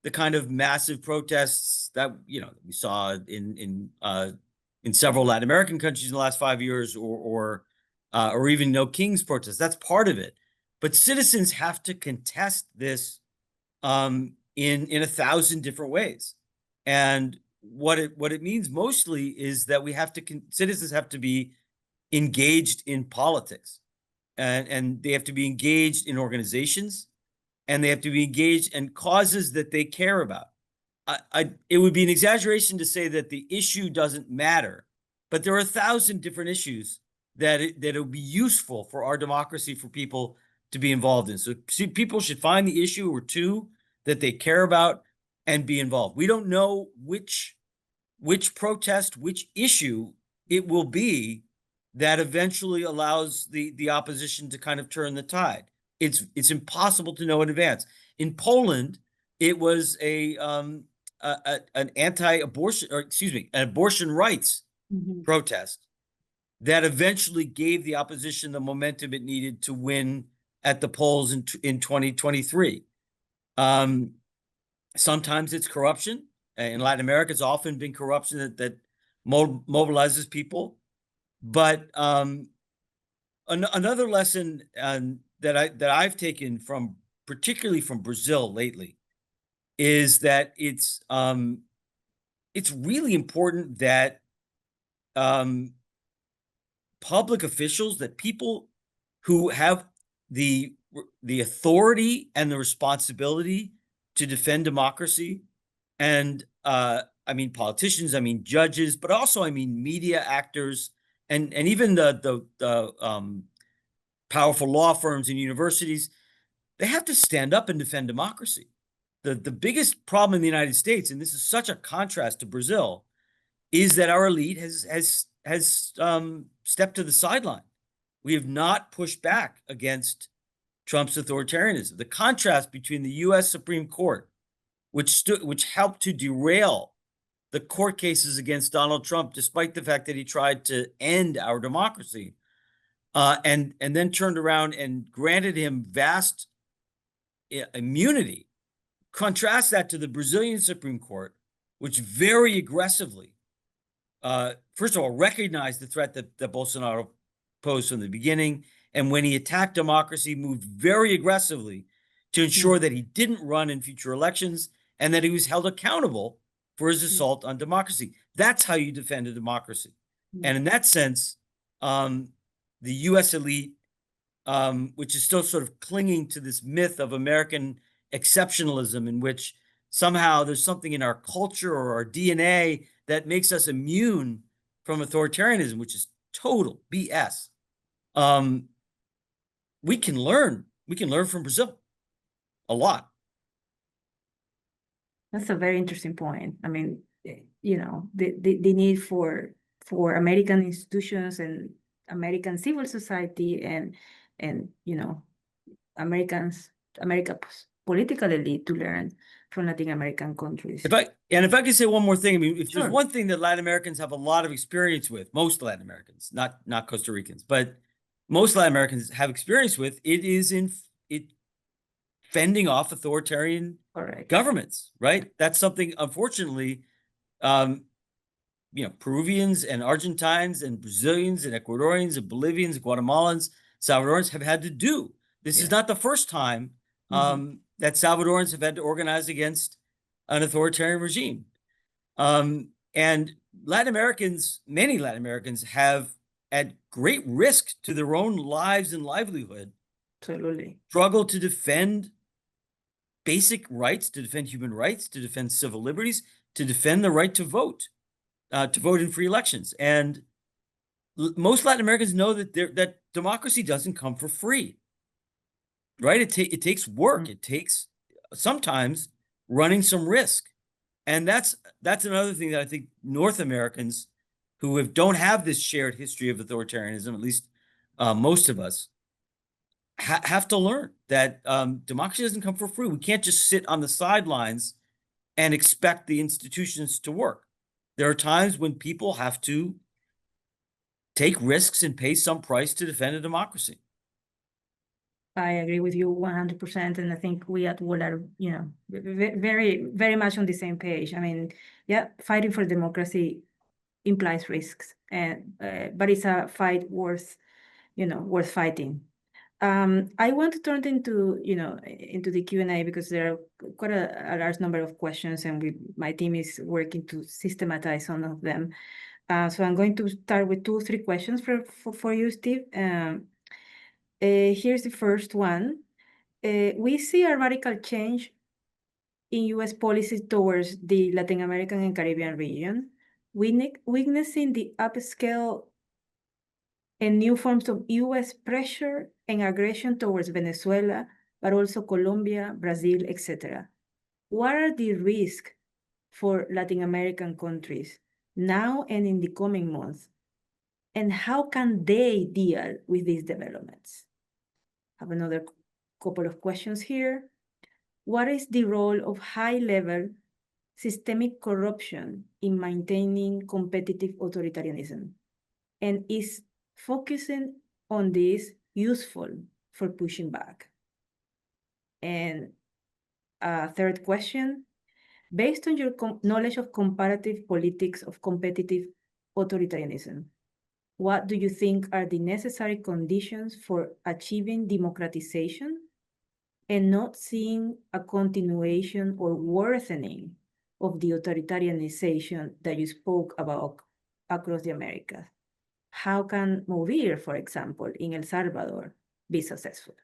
the kind of massive protests that we saw in several Latin American countries in the last 5 years, or even No King's protests. That's part of it. But citizens have to contest this in 1,000 different ways. And what it means mostly is that citizens have to be engaged in politics, and they have to be engaged in organizations, and they have to be engaged in causes that they care about. It would be an exaggeration to say that the issue doesn't matter, but there are 1,000 different issues that it'll be useful for our democracy for people to be involved in. So people should find the issue or two that they care about and be involved. We don't know which protest, which issue it will be that eventually allows the opposition to kind of turn the tide. It's impossible to know in advance. In Poland, it was an anti-abortion, an abortion rights protest that eventually gave the opposition the momentum it needed to win at the polls in 2023. Sometimes it's corruption. In Latin America, it's often been corruption that mobilizes people. But another lesson that I've taken particularly from Brazil lately, is that it's really important that public officials, that people who have the authority and the responsibility to defend democracy, and I mean politicians, I mean judges, but also I mean media actors, and even the powerful law firms and universities, they have to stand up and defend democracy. The biggest problem in the United States, and this is such a contrast to Brazil, is that our elite has stepped to the sideline. We have not pushed back against Trump's authoritarianism. The contrast between the U.S. Supreme Court, which helped to derail the court cases against Donald Trump, despite the fact that he tried to end our democracy, and then turned around and granted him vast immunity. Contrast that to the Brazilian Supreme Court, which very aggressively, first of all, recognized the threat that Bolsonaro posed from the beginning, and when he attacked democracy, moved very aggressively to ensure that he didn't run in future elections and that he was held accountable for his assault on democracy. That's how you defend a democracy. And in that sense, the U.S. elite, which is still sort of clinging to this myth of American exceptionalism, in which somehow there's something in our culture or our DNA that makes us immune from authoritarianism, which is total BS. We can learn from Brazil a lot. That's a very interesting point. I mean, the need for American institutions and American civil society and America's political elite to learn from Latin American countries. If I could say one more thing, I mean, if there's one thing that Latin Americans have a lot of experience with, most Latin Americans, not Costa Ricans, but most Latin Americans have experience with, it is fending off authoritarian governments, right? That's something, unfortunately, Peruvians and Argentines and Brazilians and Ecuadorians and Bolivians, and Guatemalans, Salvadorans have had to do. This is not the first time that Salvadorans have had to organize against an authoritarian regime. And many Latin Americans have, at great risk to their own lives and livelihood, struggled to defend basic rights, to defend human rights, to defend civil liberties, to defend the right to vote. to vote in free elections. And most Latin Americans know that that democracy doesn't come for free, right? It takes work. It takes sometimes running some risk. And that's another thing that I think North Americans who don't have this shared history of authoritarianism, at least most of us, have to learn that democracy doesn't come for free. We can't just sit on the sidelines and expect the institutions to work. There are times when people have to take risks and pay some price to defend a democracy. I agree with you 100%, and I think we at WOLA are, very, very much on the same page. I mean, yeah, fighting for democracy implies risks, and but it's a fight worth fighting. I want to turn into the Q&A because there are quite a large number of questions, and my team is working to systematize some of them. So I'm going to start with 2-3 questions for you, Steve. Here's the first one. We see a radical change in U.S. policies towards the Latin American and Caribbean region, witnessing the upscale and new forms of U.S. pressure and aggression towards Venezuela, but also Colombia, Brazil, etc. What are the risks for Latin American countries now and in the coming months? And how can they deal with these developments? I have another couple of questions here. What is the role of high-level systemic corruption in maintaining competitive authoritarianism? And is focusing on this useful for pushing back? And a third question, based on your knowledge of comparative politics of competitive authoritarianism, what do you think are the necessary conditions for achieving democratization and not seeing a continuation or worsening of the authoritarianization that you spoke about across the Americas? How can MOVIR, for example, in El Salvador, be successful?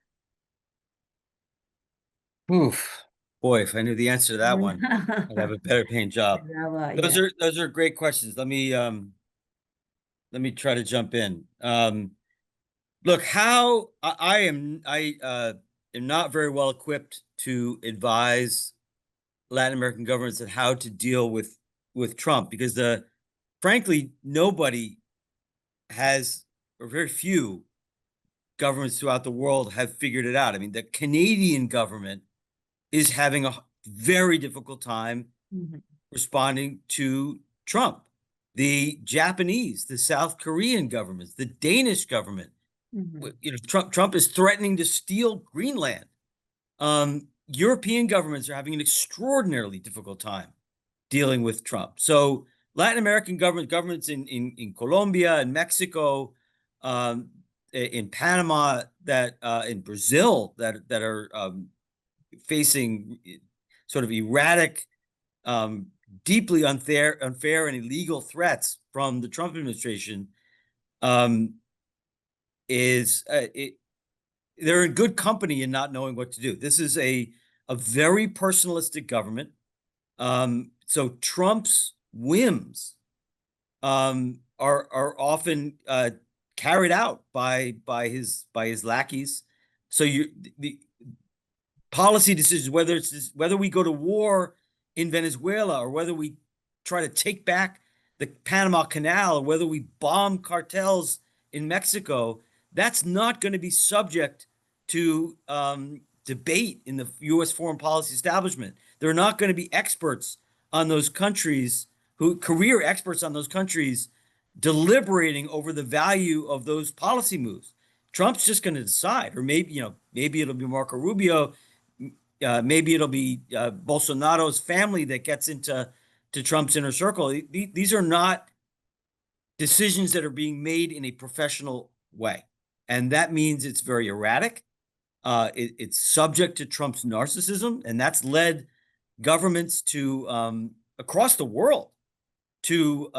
Oof, boy, if I knew the answer to that one, I'd have a better paying job. Those are great questions. Let me try to jump in. Look, how I am not very well equipped to advise Latin American governments on how to deal with Trump, because frankly, nobody has, or very few governments throughout the world have figured it out. I mean, the Canadian government is having a very difficult time responding to Trump. The Japanese, the South Korean governments, the Danish government, Trump is threatening to steal Greenland. European governments are having an extraordinarily difficult time dealing with Trump. So Latin American governments in Colombia and Mexico, in Panama, in Brazil, that are facing sort of erratic, deeply unfair and illegal threats from the Trump administration, they're in good company in not knowing what to do. This is a very personalistic government. So Trump's whims are often carried out by his lackeys. So the policy decisions, whether we go to war in Venezuela or whether we try to take back the Panama Canal or whether we bomb cartels in Mexico, that's not going to be subject to debate in the U.S. foreign policy establishment. There are not going to be experts on those countries, career experts on those countries, deliberating over the value of those policy moves. Trump's just going to decide, or maybe it'll be Marco Rubio, maybe it'll be Bolsonaro's family that gets into Trump's inner circle. These are not decisions that are being made in a professional way. And that means it's very erratic. It's subject to Trump's narcissism, and that's led governments to across the world to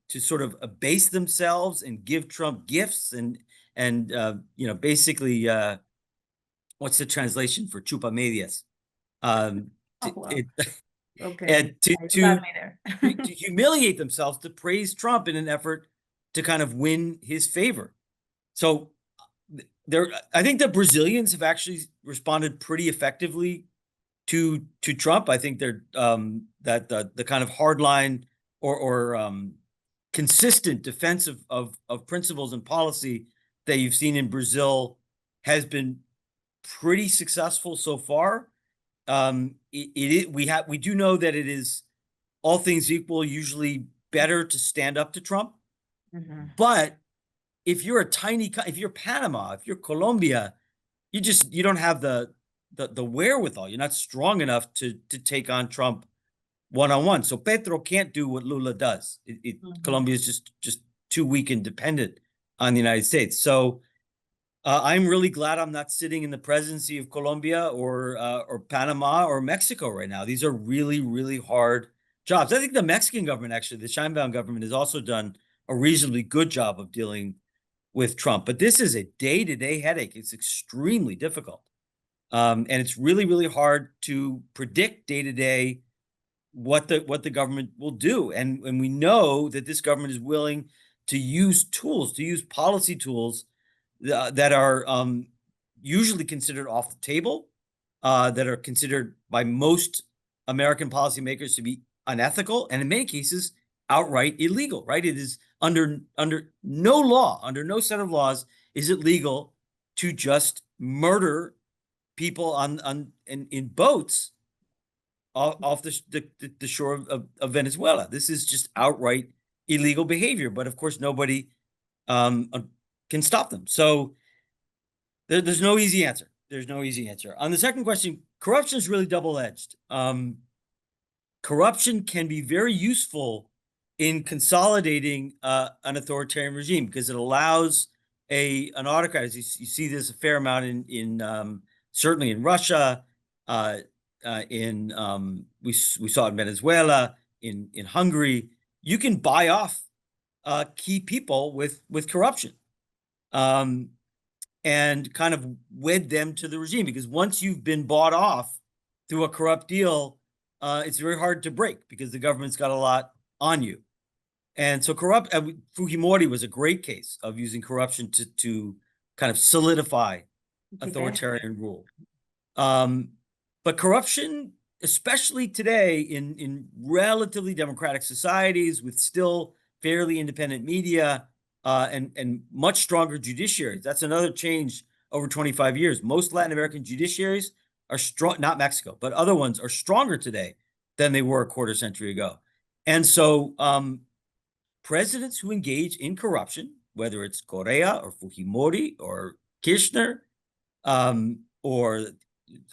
sort of abase themselves and give Trump gifts and basically what's the translation for chupa medias? Okay, and you got me there. to humiliate themselves to praise Trump in an effort to kind of win his favor. So I think the Brazilians have actually responded pretty effectively to Trump. I think they're that the kind of hardline or consistent defense of principles and policy that you've seen in Brazil has been pretty successful so far. We do know that it is, all things equal, usually better to stand up to Trump. But if you're if you're Panama, if you're Colombia, you don't have the wherewithal. You're not strong enough to take on Trump one-on-one. So Petro can't do what Lula does. Colombia is just too weak and dependent on the United States. So I'm really glad I'm not sitting in the presidency of Colombia or Panama or Mexico right now. These are really, really hard jobs. I think the Mexican government, actually, the Sheinbaum government, has also done a reasonably good job of dealing with Trump. But this is a day-to-day headache. It's extremely difficult. And it's really, really hard to predict day-to-day what the government will do. And we know that this government is willing to use tools, to use policy tools that are usually considered off the table, that are considered by most American policymakers to be unethical, and in many cases outright illegal. Right? It is under no law, under no set of laws, is it legal to just murder people in boats off the shore of Venezuela. This is just outright illegal behavior. But of course, nobody can stop them. So there's no easy answer. There's no easy answer. On the second question, corruption is really double-edged. Corruption can be very useful in consolidating an authoritarian regime because it allows an autocrat. You see this a fair amount in certainly in Russia, we saw it in Venezuela, in Hungary. You can buy off key people with corruption, and kind of wed them to the regime, because once you've been bought off through a corrupt deal, it's very hard to break because the government's got a lot on you. And so Fujimori was a great case of using corruption to kind of solidify authoritarian rule. But corruption, especially today in relatively democratic societies with still fairly independent media and much stronger judiciaries. That's another change over 25 years. Most Latin American judiciaries are strong, not Mexico, but other ones are stronger today than they were a quarter century ago. And so presidents who engage in corruption, whether it's Correa or Fujimori or Kirchner, or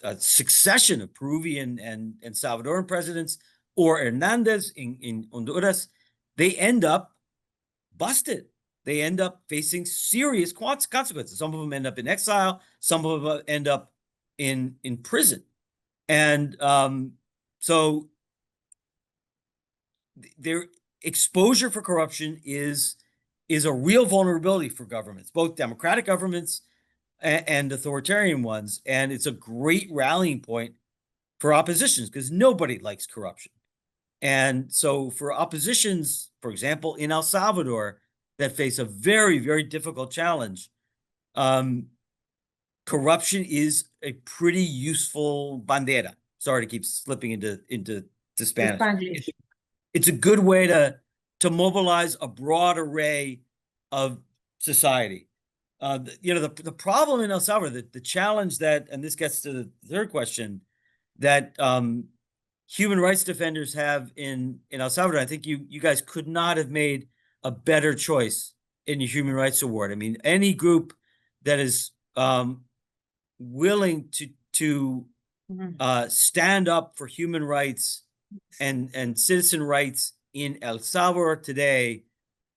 a succession of Peruvian and Salvadoran presidents, or Hernandez in Honduras, they end up busted. They end up facing serious consequences. Some of them end up in exile. Some of them end up in prison. And so their exposure for corruption is a real vulnerability for governments, both democratic governments and authoritarian ones. And it's a great rallying point for oppositions because nobody likes corruption. And so for oppositions, for example, in El Salvador, that face a very, very difficult challenge, corruption is a pretty useful bandera. Sorry to keep slipping into Spanish. It's a good way to mobilize a broad array of society. The problem in El Salvador, the challenge that, and this gets to the third question, that human rights defenders have in El Salvador, I think you guys could not have made a better choice in the Human Rights Award. I mean, any group that is willing to stand up for human rights and citizen rights in El Salvador today,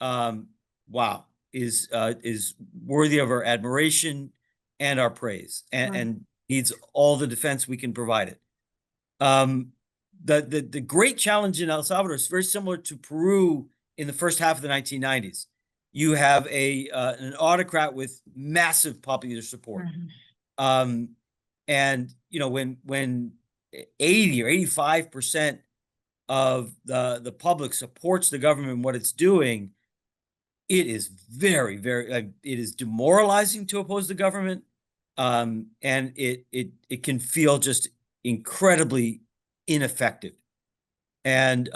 wow, is worthy of our admiration and our praise, and needs all the defense we can provide it. The great challenge in El Salvador is very similar to Peru in the first half of the 1990s. You have an autocrat with massive popular support. And when 80 or 85% of the public supports the government and what it's doing, it is very, very, it is demoralizing to oppose the government. And it can feel just incredibly ineffective. And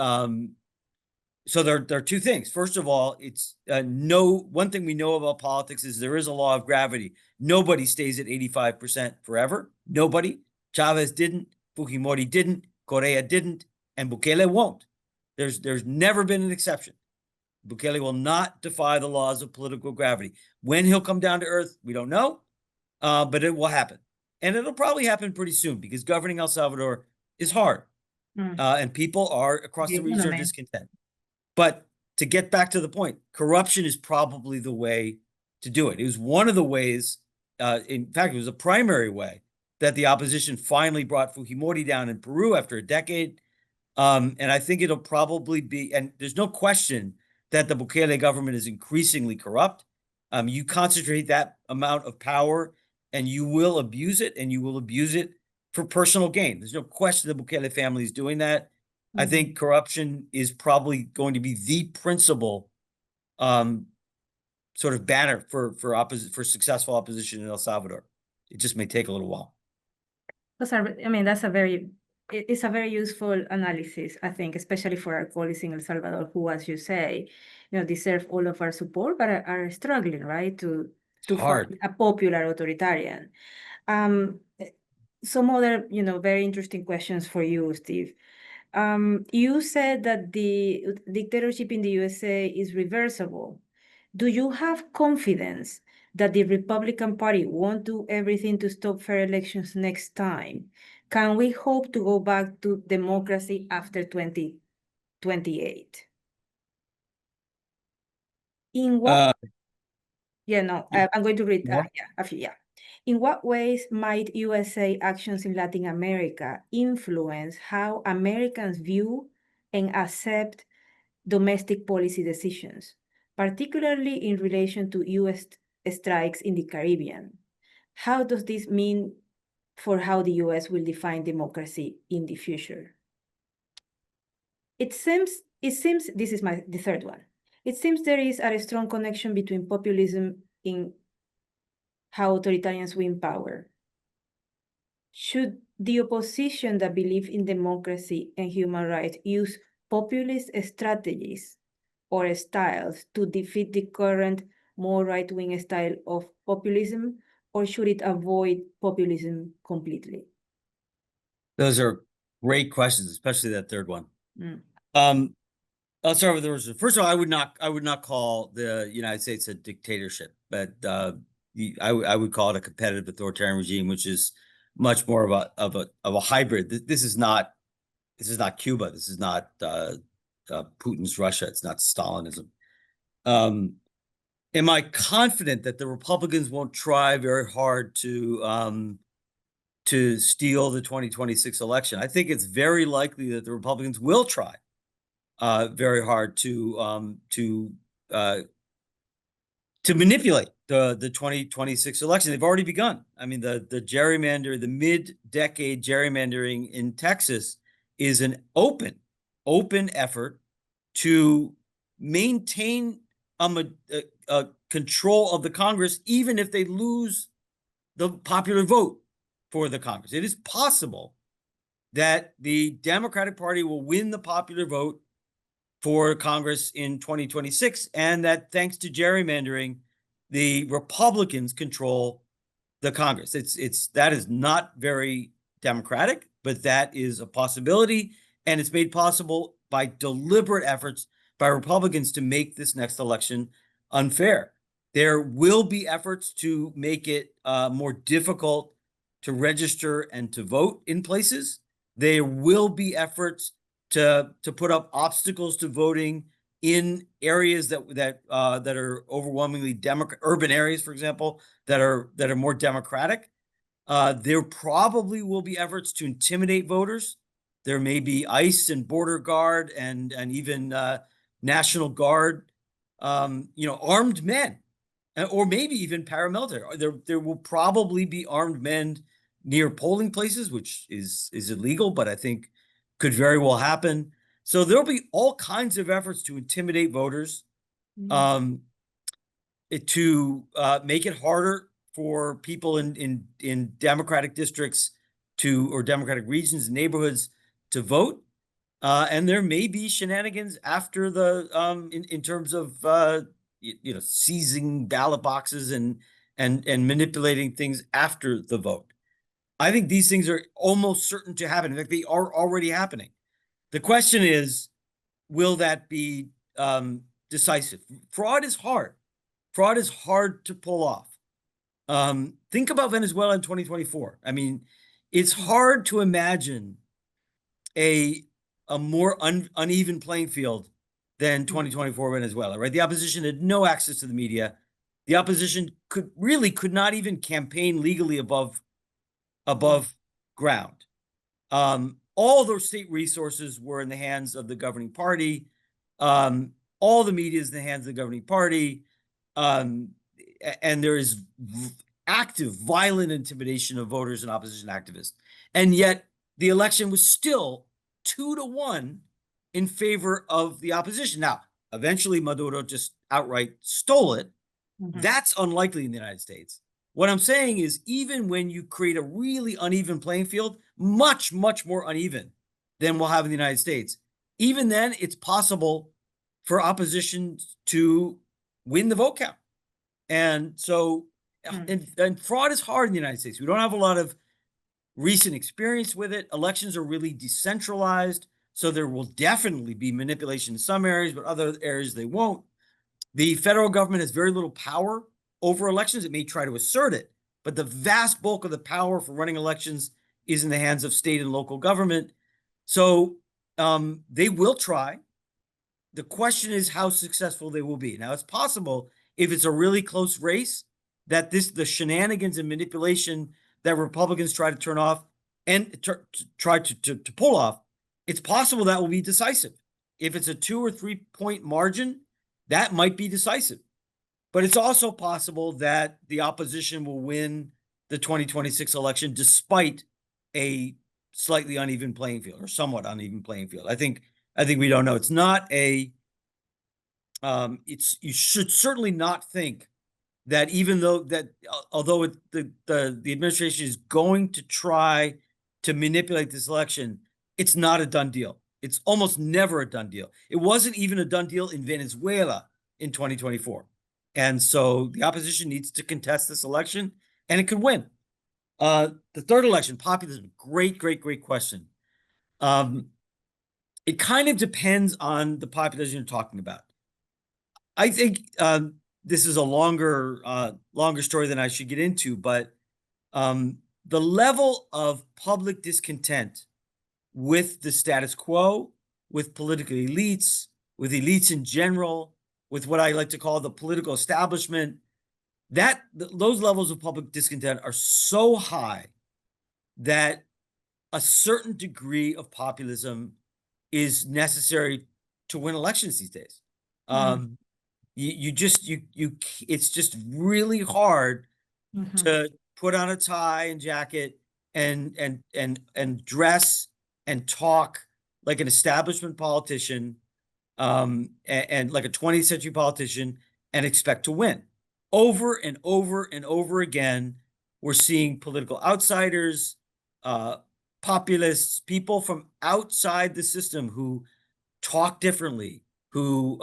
so there are two things. First of all, it's one thing we know about politics is there is a law of gravity. Nobody stays at 85% forever. Nobody. Chavez didn't, Fujimori didn't, Correa didn't, and Bukele won't. There's never been an exception. Bukele will not defy the laws of political gravity. When he'll come down to earth, we don't know, but it will happen. And it'll probably happen pretty soon because governing El Salvador is hard. And people are across the region are discontent. But to get back to the point, corruption is probably the way to do it. It was one of the ways, in fact, it was a primary way that the opposition finally brought Fujimori down in Peru after a decade. And I think it'll probably be, and there's no question that the Bukele government is increasingly corrupt. You concentrate that amount of power and you will abuse it, and you will abuse it for personal gain. There's no question the Bukele family is doing that. I think corruption is probably going to be the principal sort of banner for successful opposition in El Salvador. It just may take a little while. It's a very useful analysis, I think, especially for our colleagues in El Salvador who, as you say, deserve all of our support, but are struggling, right, to find a popular authoritarian. Some other, very interesting questions for you, Steve. You said that the dictatorship in the USA is reversible. Do you have confidence that the Republican Party won't do everything to stop fair elections next time? Can we hope to go back to democracy after 2028? In what? I'm going to read. In what ways might USA actions in Latin America influence how Americans view and accept domestic policy decisions, particularly in relation to US strikes in the Caribbean? How does this mean for how the US will define democracy in the future? It seems this is the third one. It seems there is a strong connection between populism in how authoritarians win power. Should the opposition that believe in democracy and human rights use populist strategies or styles to defeat the current more right-wing style of populism, or should it avoid populism completely? Those are great questions, especially that third one. I'll start with the first. First of all, I would not call the United States a dictatorship, but I would call it a competitive authoritarian regime, which is much more of a hybrid. This is not Cuba. This is not Putin's Russia. It's not Stalinism. Am I confident that the Republicans won't try very hard to steal the 2026 election? I think it's very likely that the Republicans will try very hard to manipulate the 2026 election. They've already begun. I mean, the mid-decade gerrymandering in Texas is an open effort to maintain a control of the Congress, even if they lose the popular vote for the Congress. It is possible that the Democratic Party will win the popular vote for Congress in 2026, and that thanks to gerrymandering, the Republicans control the Congress. That is not very democratic, but that is a possibility, and it's made possible by deliberate efforts by Republicans to make this next election unfair. There will be efforts to make it more difficult to register and to vote in places. There will be efforts to put up obstacles to voting in areas that are overwhelmingly urban areas, for example, that are more democratic. There probably will be efforts to intimidate voters. There may be ICE and Border Guard and even National Guard, armed men, or maybe even paramilitary. There will probably be armed men near polling places, which is illegal, but I think could very well happen. So there'll be all kinds of efforts to intimidate voters, to make it harder for people in Democratic districts or Democratic regions and neighborhoods to vote. And there may be shenanigans after in terms of seizing ballot boxes and manipulating things after the vote. I think these things are almost certain to happen. In fact, they are already happening. The question is, will that be decisive? Fraud is hard. Fraud is hard to pull off. Think about Venezuela in 2024. I mean, it's hard to imagine a more uneven playing field than 2024 Venezuela, right? The opposition had no access to the media. The opposition could not even campaign legally above ground. All those state resources were in the hands of the governing party. All the media is in the hands of the governing party. And there is active, violent intimidation of voters and opposition activists. And yet the election was still 2-1 in favor of the opposition. Now, eventually Maduro just outright stole it. That's unlikely in the United States. What I'm saying is, even when you create a really uneven playing field, much, much more uneven than we'll have in the United States, even then it's possible for opposition to win the vote count. And so, and fraud is hard in the United States. We don't have a lot of recent experience with it. Elections are really decentralized, so there will definitely be manipulation in some areas, but other areas they won't. The federal government has very little power over elections. It may try to assert it, but the vast bulk of the power for running elections is in the hands of state and local government. So they will try. The question is how successful they will be. Now, it's possible, if it's a really close race, that the shenanigans and manipulation that Republicans try to turn off and try to pull off, it's possible that will be decisive. If it's a 2 or 3 point margin, that might be decisive. But it's also possible that the opposition will win the 2026 election despite a slightly uneven playing field, or somewhat uneven playing field. I think we don't know. It's not you should certainly not think that although the administration is going to try to manipulate this election, it's not a done deal. It's almost never a done deal. It wasn't even a done deal in Venezuela in 2024. And so the opposition needs to contest this election, and it could win. The third election, populism, great question. It kind of depends on the populism you're talking about. I think this is a longer story than I should get into, but the level of public discontent with the status quo, with political elites, with elites in general, with what I like to call the political establishment, those levels of public discontent are so high that a certain degree of populism is necessary to win elections these days. It's just really hard to put on a tie and jacket and dress and talk like an establishment politician, and like a 20th century politician, and expect to win. Over and over and over again, we're seeing political outsiders, populists, people from outside the system who talk differently, who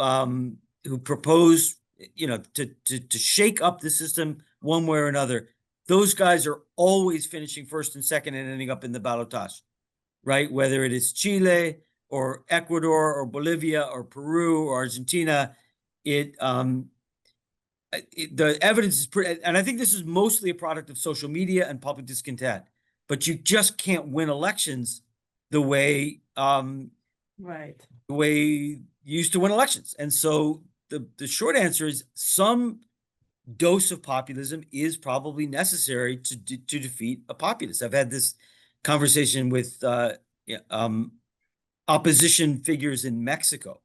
propose, to shake up the system one way or another. Those guys are always finishing first and second and ending up in the ballotage, right? Whether it is Chile or Ecuador or Bolivia or Peru or Argentina, the evidence is pretty, and I think this is mostly a product of social media and public discontent. But you just can't win elections the way the way you used to win elections. And so the short answer is some dose of populism is probably necessary to defeat a populist. I've had this conversation with opposition figures in Mexico.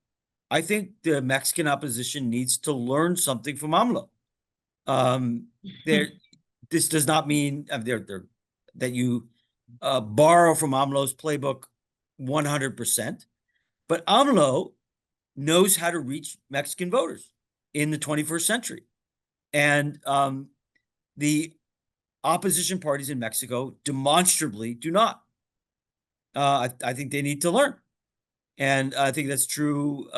I think the Mexican opposition needs to learn something from AMLO. This does not mean that you borrow from AMLO's playbook 100%, But AMLO knows how to reach Mexican voters in the 21st century. And the opposition parties in Mexico demonstrably do not. I think they need to learn. And I think that's true.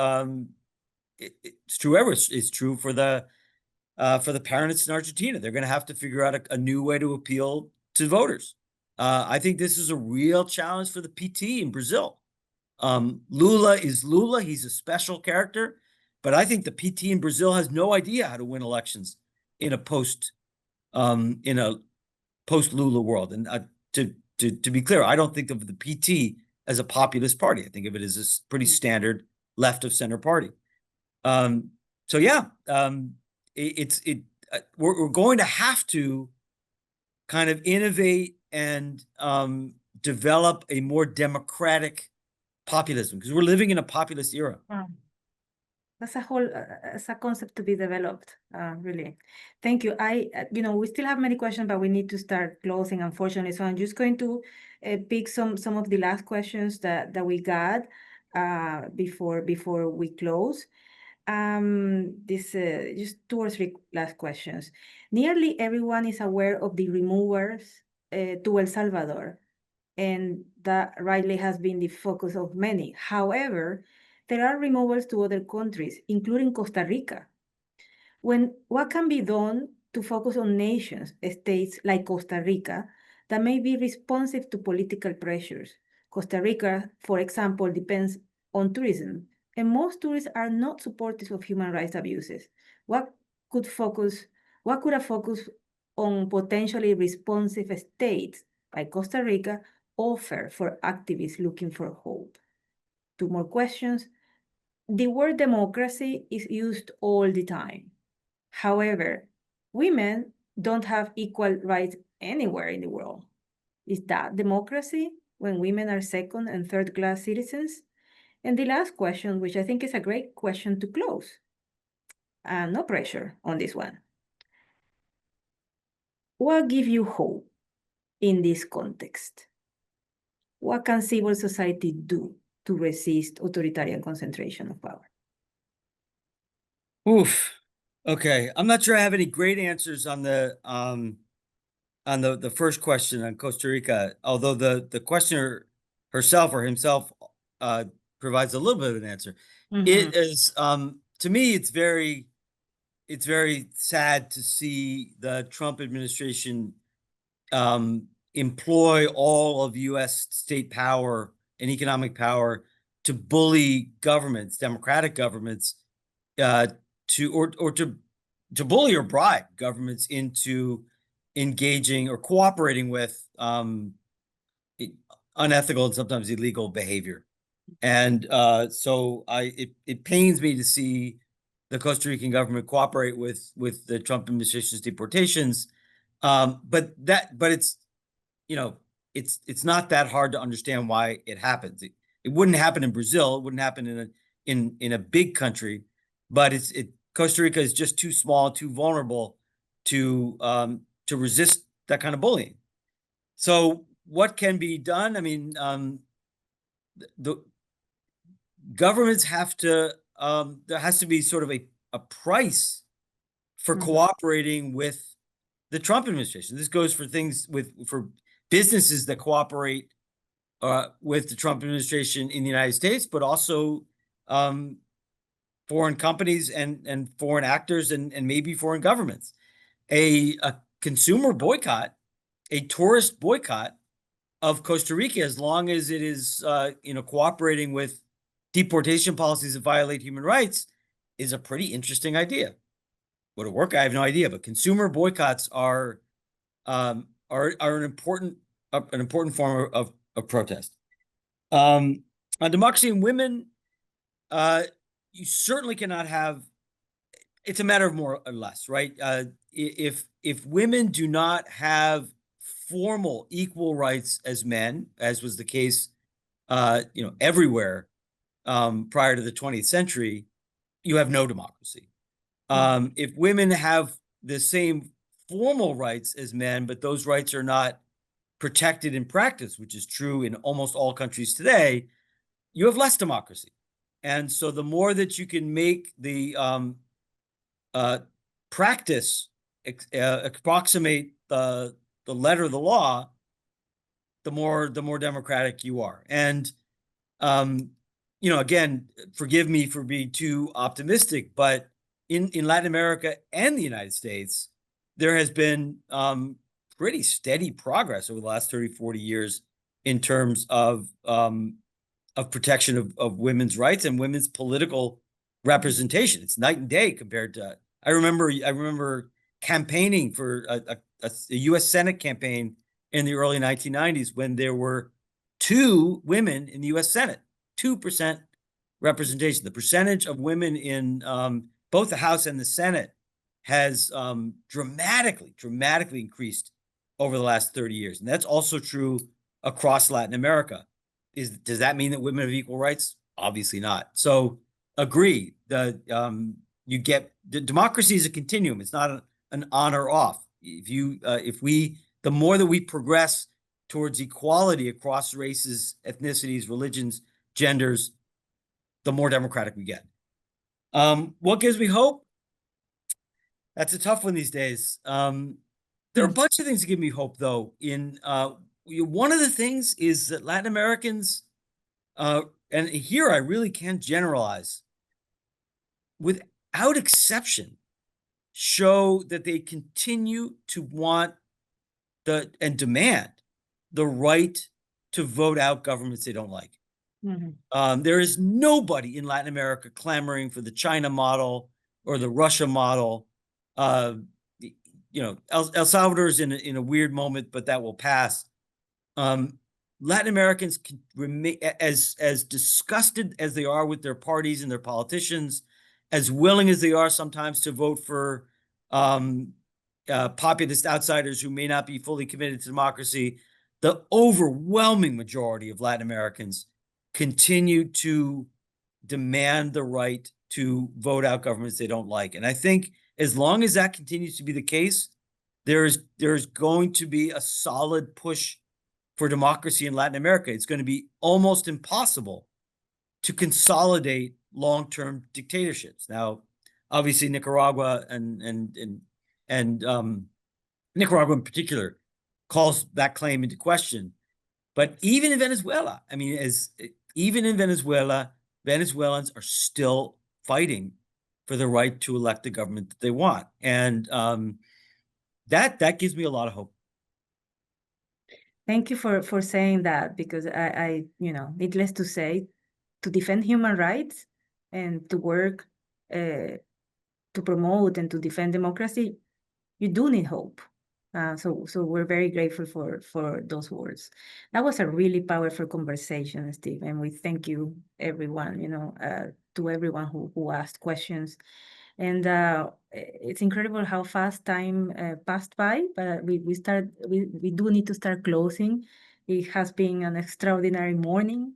It's true everywhere. It's true for the parents in Argentina. They're going to have to figure out a new way to appeal to voters. I think this is a real challenge for the PT in Brazil. Lula is Lula. He's a special character, but I think the PT in Brazil has no idea how to win elections in a post Lula world. And to be clear, I don't think of the PT as a populist party. I think of it as a pretty standard left of center party. So yeah, we're going to have to kind of innovate and develop a more democratic populism, because we're living in a populist era. That's it's a concept to be developed, really. Thank you. We still have many questions, but we need to start closing, unfortunately. So I'm just going to pick some of the last questions that we got before we close. Just 2 or 3 last questions. Nearly everyone is aware of the removers to El Salvador, and that rightly has been the focus of many. However, there are removals to other countries, including Costa Rica. What can be done to focus on states like Costa Rica that may be responsive to political pressures? Costa Rica, for example, depends on tourism, and most tourists are not supportive of human rights abuses. What could a focus on potentially responsive states like Costa Rica offer for activists looking for hope? 2 more questions. The word democracy is used all the time. However, women don't have equal rights anywhere in the world. Is that democracy when women are second and third class citizens? And the last question, which I think is a great question to close, no pressure on this one. What gives you hope in this context? What can civil society do to resist authoritarian concentration of power? Oof. Okay. I'm not sure I have any great answers on the first question on Costa Rica, although the questioner herself or himself provides a little bit of an answer. It is to me, it's very sad to see the Trump administration employ all of U.S. state power and economic power to bully governments, democratic governments, to bully or bribe governments into engaging or cooperating with unethical and sometimes illegal behavior. And so it pains me to see the Costa Rican government cooperate with the Trump administration's deportations. But it's, it's not that hard to understand why it happens. It wouldn't happen in Brazil. It wouldn't happen in a big country, but Costa Rica is just too small, too vulnerable to resist that kind of bullying. So what can be done? I mean, the governments have to, there has to be sort of a price for cooperating with the Trump administration. This goes for things for businesses that cooperate with the Trump administration in the United States, but also foreign companies and foreign actors and maybe foreign governments. A consumer boycott, a tourist boycott of Costa Rica, as long as it is cooperating with deportation policies that violate human rights, is a pretty interesting idea. Would it work? I have no idea. But consumer boycotts are an important form of protest. On democracy and women, you certainly cannot have. It's a matter of more or less, right? If women do not have formal equal rights as men, as was the case, everywhere prior to the 20th century, you have no democracy. If women have the same formal rights as men, but those rights are not protected in practice, which is true in almost all countries today, you have less democracy. And so the more that you can make the practice approximate the letter of the law, the more democratic you are. And you know, again, forgive me for being too optimistic, but in Latin America and the United States, there has been pretty steady progress over the last 30, 40 years in terms of protection of women's rights and women's political representation. It's night and day compared to, I remember campaigning for a US Senate campaign in the early 1990s when there were 2 women in the US Senate, 2% representation. The percentage of women in both the House and the Senate has dramatically increased over the last 30 years. And that's also true across Latin America. Does that mean that women have equal rights? Obviously not. So agree that the democracy is a continuum. It's not an on or off. The more that we progress towards equality across races, ethnicities, religions, genders, the more democratic we get. What gives me hope? That's a tough one these days. There are a bunch of things that give me hope, though. One of the things is that Latin Americans, and here I really can't generalize, without exception, show that they continue to want and demand the right to vote out governments they don't like. Mm-hmm. There is nobody in Latin America clamoring for the China model or the Russia model. You know, El Salvador is in a weird moment, but that will pass. Latin Americans can remain as disgusted as they are with their parties and their politicians, as willing as they are sometimes to vote for populist outsiders who may not be fully committed to democracy. The overwhelming majority of Latin Americans continue to demand the right to vote out governments they don't like. And I think as long as that continues to be the case, there's going to be a solid push for democracy in Latin America. It's going to be almost impossible to consolidate long-term dictatorships. Now, obviously, Nicaragua and Nicaragua in particular calls that claim into question. But even in Venezuela, I mean, Venezuelans are still fighting for the right to elect the government that they want. And that gives me a lot of hope. Thank you for saying that, because I needless to say, to defend human rights and to work to promote and to defend democracy, you do need hope. So we're very grateful for those words. That was a really powerful conversation, Steve, and we thank you, everyone, to everyone who asked questions. And it's incredible how fast time passed by, but we do need to start closing. It has been an extraordinary morning,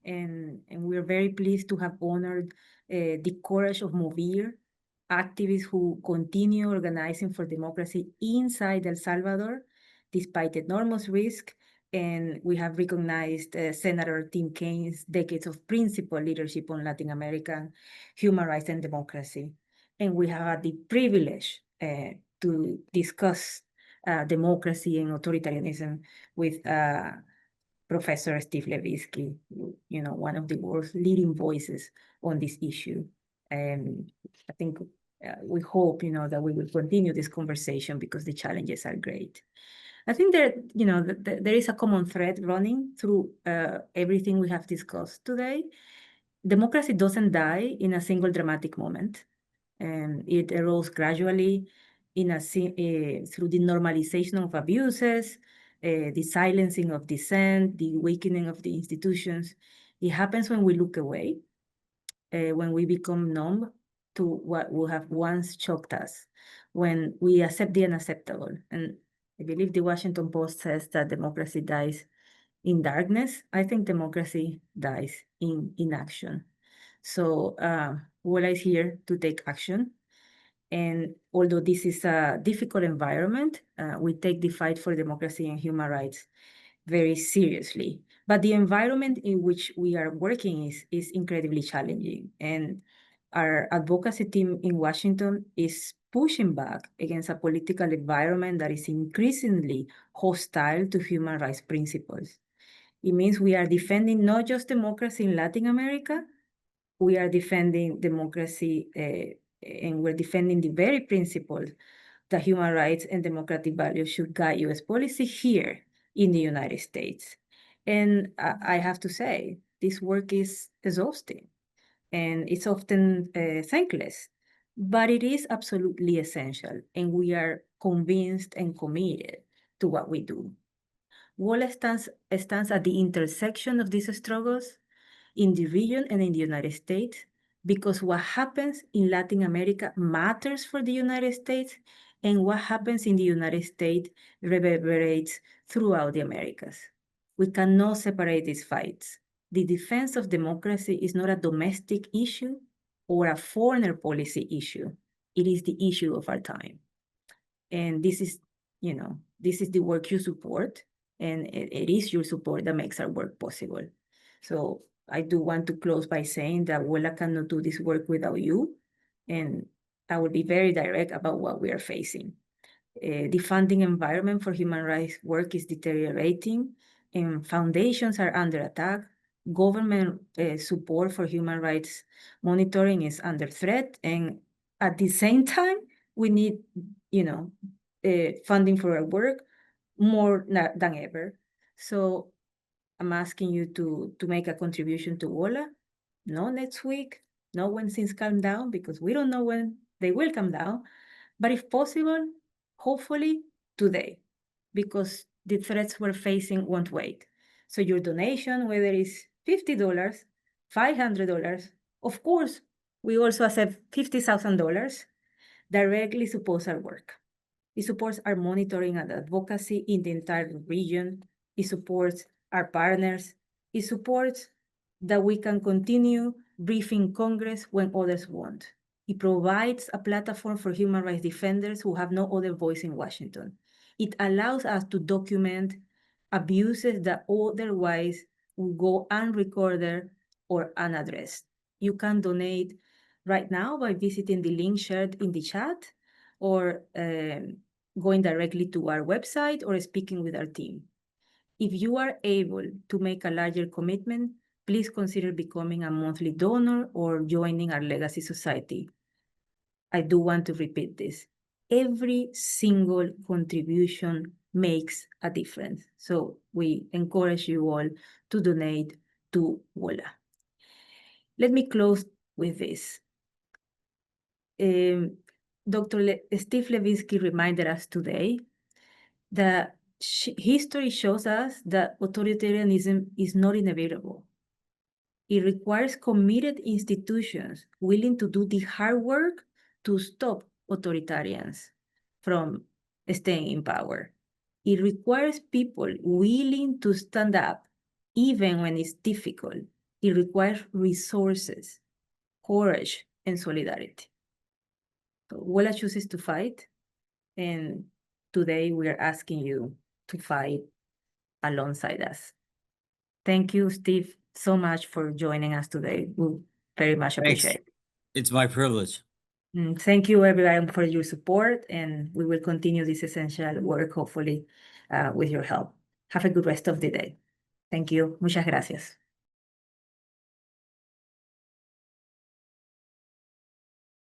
and we're very pleased to have honored the courage of MOVIR, activists who continue organizing for democracy inside El Salvador, despite enormous risk. And we have recognized Senator Tim Kaine's decades of principled leadership on Latin American human rights and democracy. And we have had the privilege to discuss democracy and authoritarianism with Professor Steve Levitsky, one of the world's leading voices on this issue. And I think we hope, that we will continue this conversation because the challenges are great. I think that, there is a common thread running through everything we have discussed today. Democracy doesn't die in a single dramatic moment. It erodes gradually through the normalization of abuses, the silencing of dissent, the weakening of the institutions. It happens when we look away, when we become numb to what would have once shocked us, when we accept the unacceptable. And I believe the Washington Post says that democracy dies in darkness. I think democracy dies in inaction. So WOLA is here to take action. And although this is a difficult environment, we take the fight for democracy and human rights very seriously. But the environment in which we are working is incredibly challenging. And our advocacy team in Washington is pushing back against a political environment that is increasingly hostile to human rights principles. It means we are defending not just democracy in Latin America, we are defending democracy and we're defending the very principles that human rights and democratic values should guide US policy here in the United States. And I have to say, this work is exhausting and it's often thankless, but it is absolutely essential. And we are convinced and committed to what we do. WOLA stands at the intersection of these struggles in the region and in the United States, because what happens in Latin America matters for the United States, and what happens in the United States reverberates throughout the Americas. We cannot separate these fights. The defense of democracy is not a domestic issue or a foreign policy issue. It is the issue of our time. And this is, this is the work you support, and it is your support that makes our work possible. So I do want to close by saying that WOLA cannot do this work without you, and I will be very direct about what we are facing. The funding environment for human rights work is deteriorating, and foundations are under attack. Government support for human rights monitoring is under threat, and at the same time, we need, funding for our work more than ever. So I'm asking you to make a contribution to WOLA, not next week, not when things calm down, because we don't know when they will calm down, but if possible, hopefully today, because the threats we're facing won't wait. So your donation, whether it's $50, $500, of course, we also accept $50,000, directly supports our work. It supports our monitoring and advocacy in the entire region. It supports our partners. It supports that we can continue briefing Congress when others won't. It provides a platform for human rights defenders who have no other voice in Washington. It allows us to document abuses that otherwise would go unrecorded or unaddressed. You can donate right now by visiting the link shared in the chat, or going directly to our website, or speaking with our team. If you are able to make a larger commitment, please consider becoming a monthly donor or joining our Legacy Society. I do want to repeat this. Every single contribution makes a difference. So we encourage you all to donate to WOLA. Let me close with this. Dr. Steve Levitsky reminded us today that history shows us that authoritarianism is not inevitable. It requires committed institutions willing to do the hard work to stop authoritarians from staying in power. It requires people willing to stand up even when it's difficult. It requires resources, courage, and solidarity. So WOLA chooses to fight, and today we are asking you to fight alongside us. Thank you, Steve, so much for joining us today. We very much appreciate it. It's my privilege. Thank you, everyone, for your support, and we will continue this essential work, hopefully, with your help. Have a good rest of the day. Thank you. Muchas gracias.